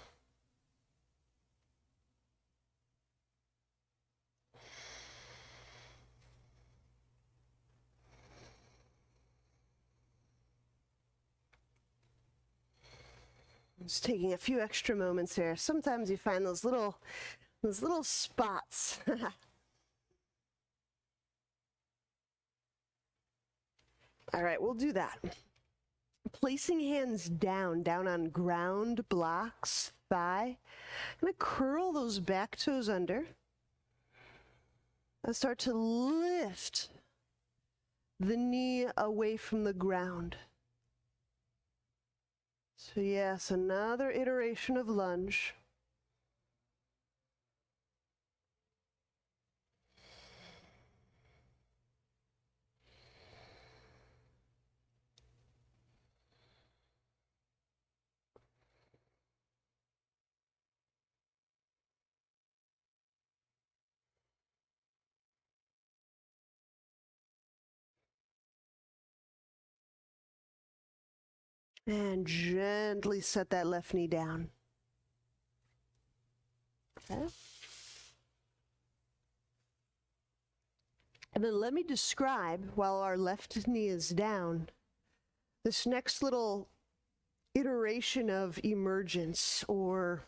Just taking a few extra moments here. Sometimes you find those little spots. All right, we'll do that. Placing hands down on ground, blocks, thigh. I'm going to curl those back toes under. And start to lift the knee away from the ground. So yes, another iteration of lunge. And gently set that left knee down. Okay. And then let me describe, while our left knee is down, this next little iteration of emergence, or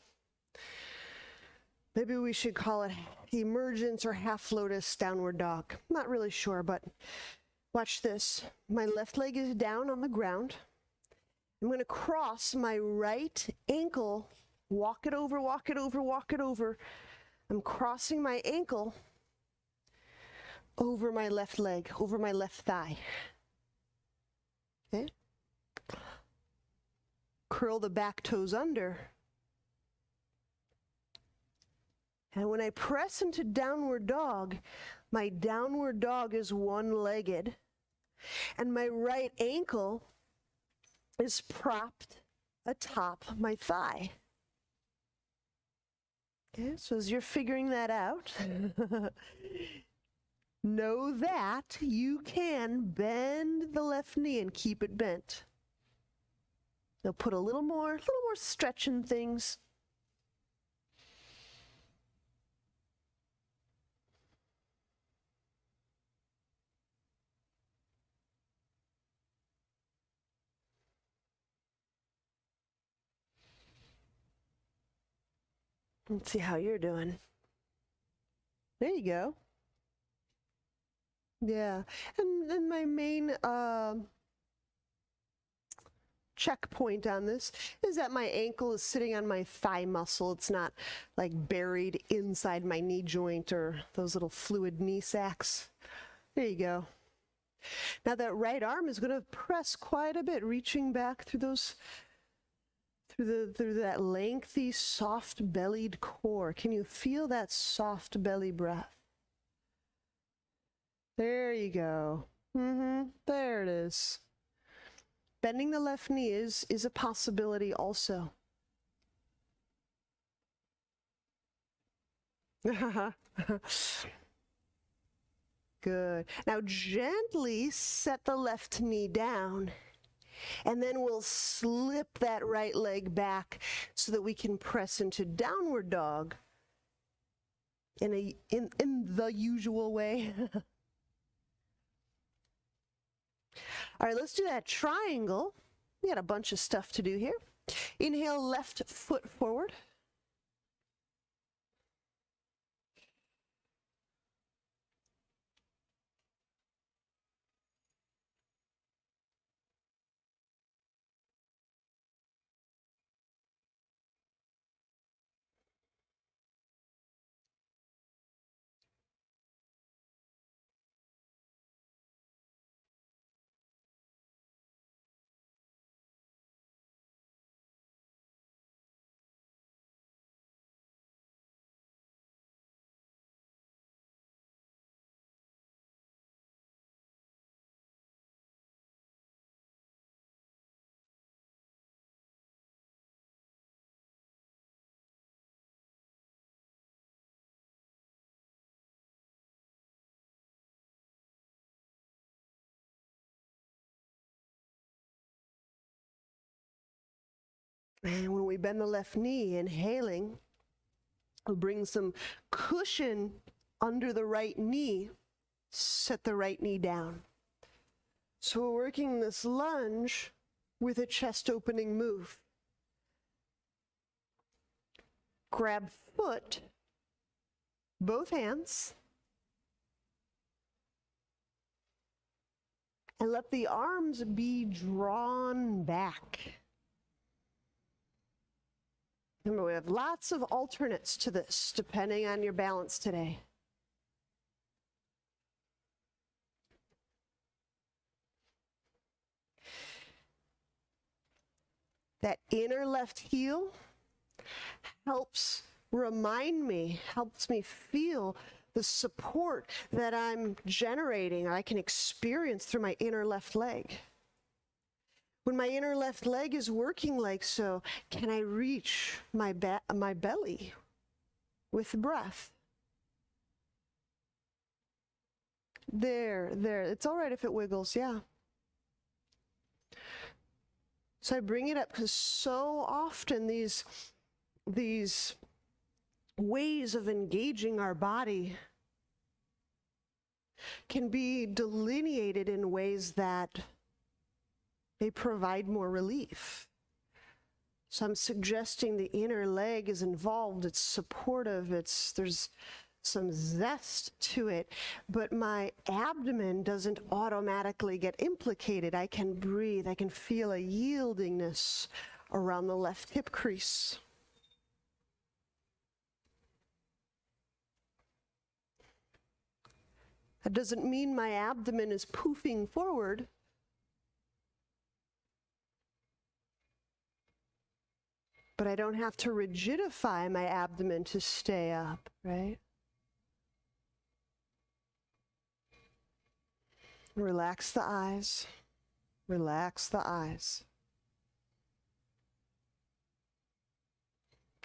maybe we should call it emergence or half lotus downward dog. I'm not really sure, but watch this. My left leg is down on the ground. I'm going to cross my right ankle, walk it over, walk it over, walk it over. I'm crossing my ankle over my left leg, over my left thigh. Okay? Curl the back toes under. And when I press into downward dog, my downward dog is one-legged, and my right ankle is propped atop my thigh. Okay, so as you're figuring that out, know that you can bend the left knee and keep it bent. They'll put a little more stretch in things. Let's see how you're doing. There you go. Yeah, and my main checkpoint on this is that my ankle is sitting on my thigh muscle. It's not like buried inside my knee joint or those little fluid knee sacs. There you go. Now that right arm is going to press quite a bit, reaching back through those, through that lengthy, soft-bellied core. Can you feel that soft belly breath? There you go. There it is. Bending the left knee is a possibility also. Good. Now gently set the left knee down, and then we'll slip that right leg back so that we can press into downward dog in the usual way. All right, let's do that triangle. We got a bunch of stuff to do here. Inhale, left foot forward. And when we bend the left knee, inhaling, we'll bring some cushion under the right knee, set the right knee down. So we're working this lunge with a chest opening move. Grab foot, both hands. And let the arms be drawn back. Remember, we have lots of alternates to this, depending on your balance today. That inner left heel helps remind me, helps me feel the support that I'm generating, I can experience through my inner left leg. When my inner left leg is working like so, can I reach my belly with breath? There. It's all right if it wiggles, yeah. So I bring it up because so often these ways of engaging our body can be delineated in ways that they provide more relief. So I'm suggesting the inner leg is involved, it's supportive, there's some zest to it, but my abdomen doesn't automatically get implicated. I can breathe, I can feel a yieldingness around the left hip crease. That doesn't mean my abdomen is poofing forward. But I don't have to rigidify my abdomen to stay up, right? Relax the eyes. Relax the eyes.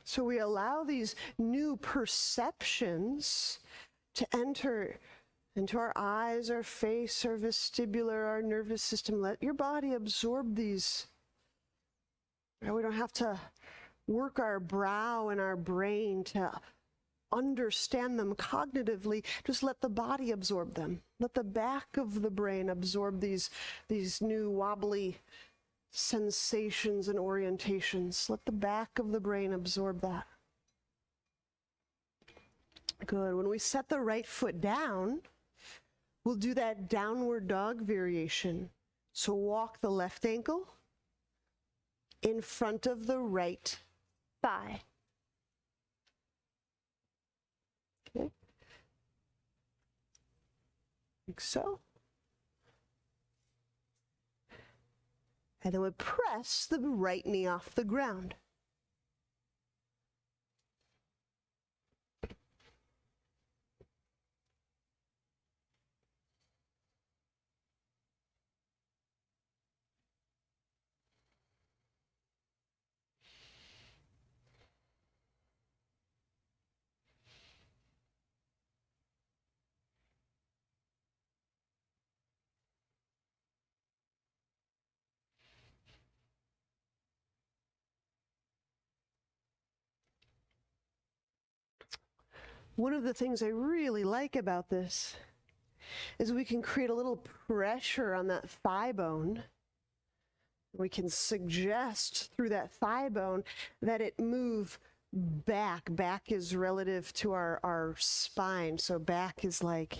So we allow these new perceptions to enter into our eyes, our face, our vestibular, our nervous system. Let your body absorb these. We don't have to work our brow and our brain to understand them cognitively. Just let the body absorb them. Let the back of the brain absorb these new wobbly sensations and orientations. Let the back of the brain absorb that. Good. When we set the right foot down, we'll do that downward dog variation. So walk the left ankle in front of the right thigh. Okay. Like so. And then we press the right knee off the ground. One of the things I really like about this is we can create a little pressure on that thigh bone. We can suggest through that thigh bone that it move back. Back is relative to our spine, so back is like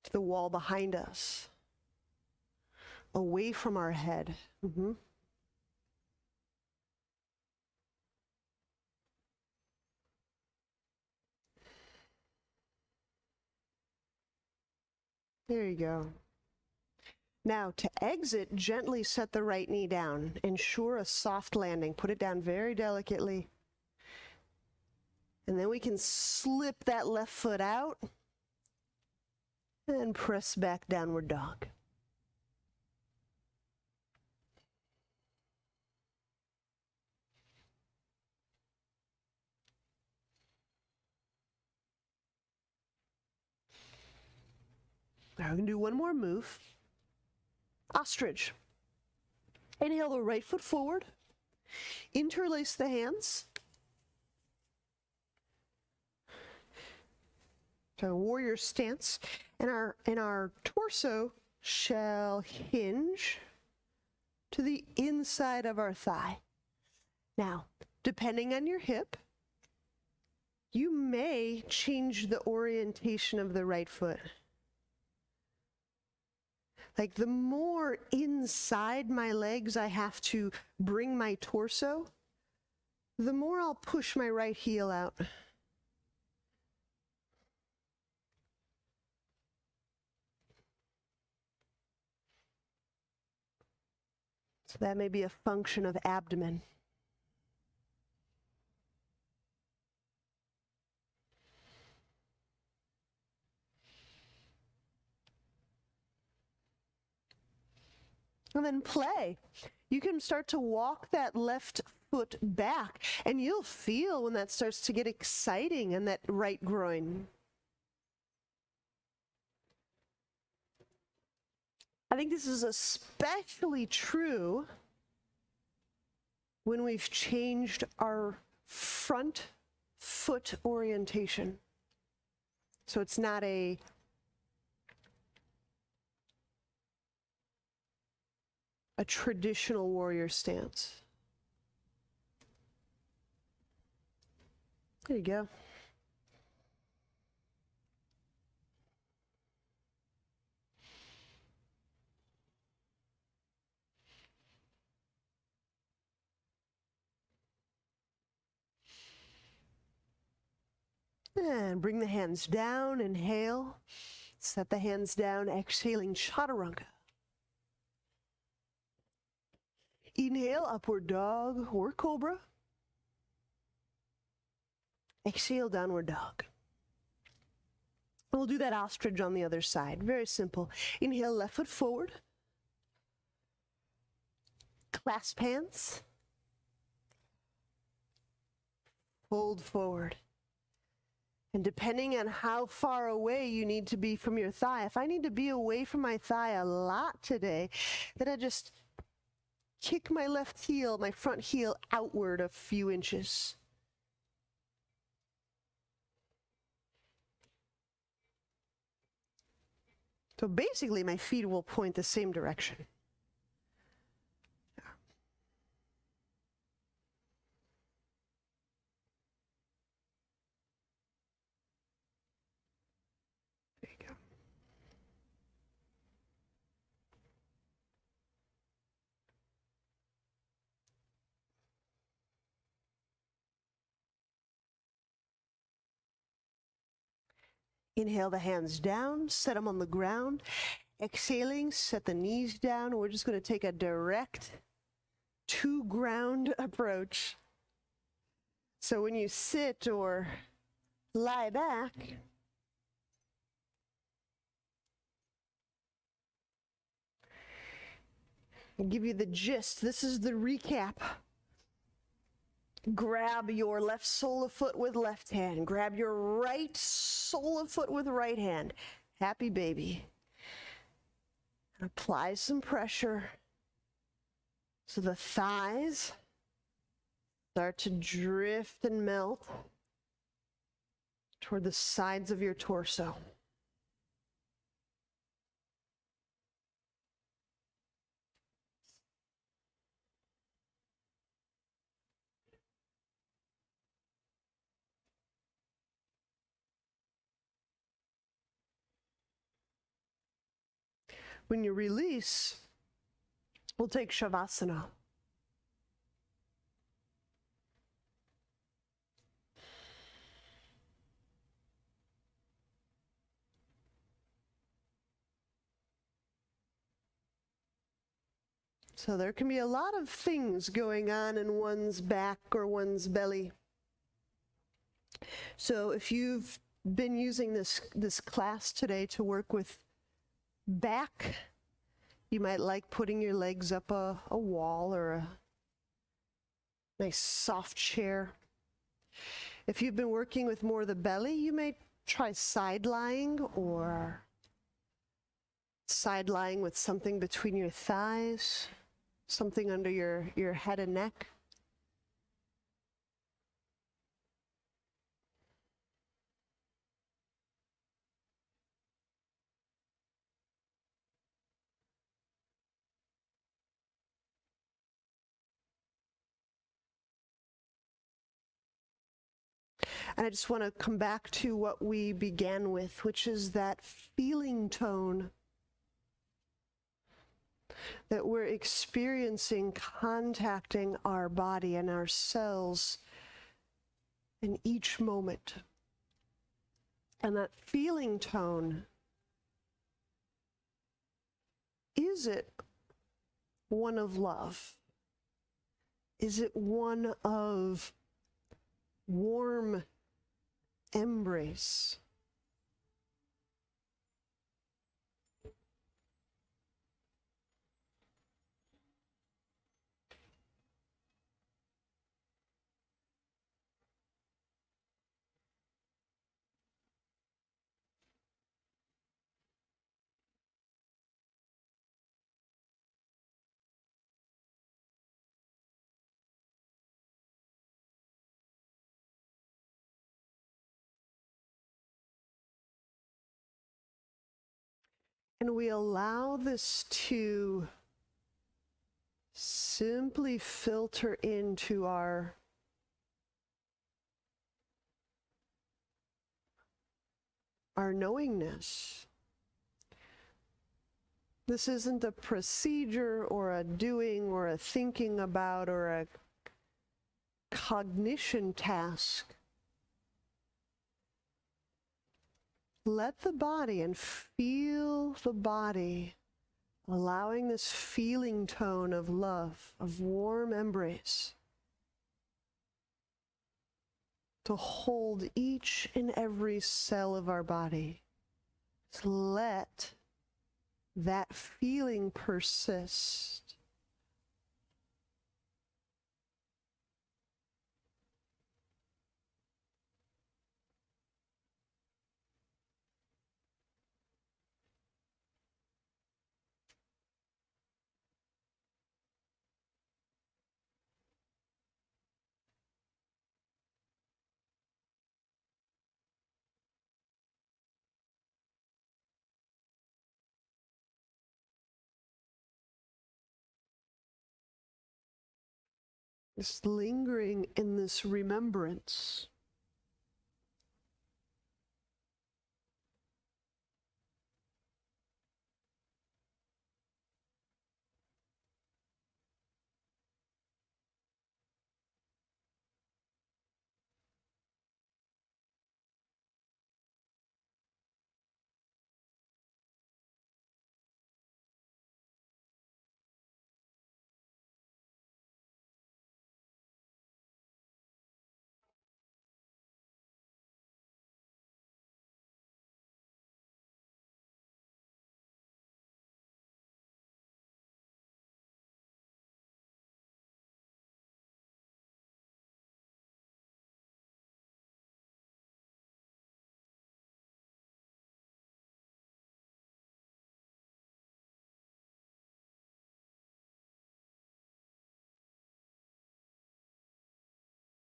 to the wall behind us, away from our head. Mm-hmm. There you go. Now, to exit, gently set the right knee down. Ensure a soft landing. Put it down very delicately. And then we can slip that left foot out and press back downward dog. Now we're going to do one more move. Ostrich. Inhale the right foot forward. Interlace the hands. So warrior stance. And our torso shall hinge to the inside of our thigh. Now, depending on your hip, you may change the orientation of the right foot. Like the more inside my legs I have to bring my torso, the more I'll push my right heel out. So that may be a function of abdomen. And then play. You can start to walk that left foot back, and you'll feel when that starts to get exciting in that right groin. I think this is especially true when we've changed our front foot orientation. So it's not a traditional warrior stance. There you go. And bring the hands down, inhale. Set the hands down, exhaling Chaturanga. Inhale, upward dog or cobra. Exhale, downward dog. We'll do that ostrich on the other side. Very simple. Inhale, left foot forward. Clasp hands. Fold forward. And depending on how far away you need to be from your thigh, if I need to be away from my thigh a lot today, then I just kick my left heel, my front heel outward a few inches. So basically my feet will point the same direction. There you go. Inhale the hands down, set them on the ground. Exhaling, set the knees down. We're just going to take a direct to ground approach. So when you sit or lie back, I'll give you the gist. This is the recap. Grab your left sole of foot with left hand. Grab your right sole of foot with right hand. Happy baby. And apply some pressure so the thighs start to drift and melt toward the sides of your torso. When you release, we'll take Shavasana. So there can be a lot of things going on in one's back or one's belly. So if you've been using this class today to work with back, you might like putting your legs up a wall or a nice soft chair. If you've been working with more of the belly, you may try side lying or side lying with something between your thighs, something under your head and neck. And I just want to come back to what we began with, which is that feeling tone. that we're experiencing contacting our body and our cells in each moment. And that feeling tone, is it one of love? Is it one of warm embrace? And we allow this to simply filter into our knowingness. This isn't a procedure or a doing or a thinking about or a cognition task. Let the body and feel the body, allowing this feeling tone of love, of warm embrace, to hold each and every cell of our body. So let that feeling persist. Just lingering in this remembrance.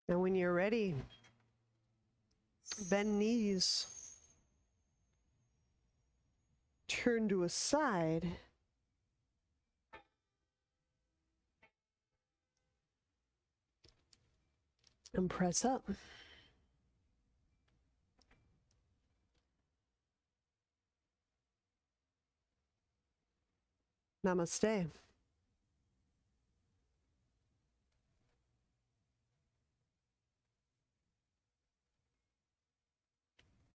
And when you're ready, bend knees, turn to a side, and press up. Namaste.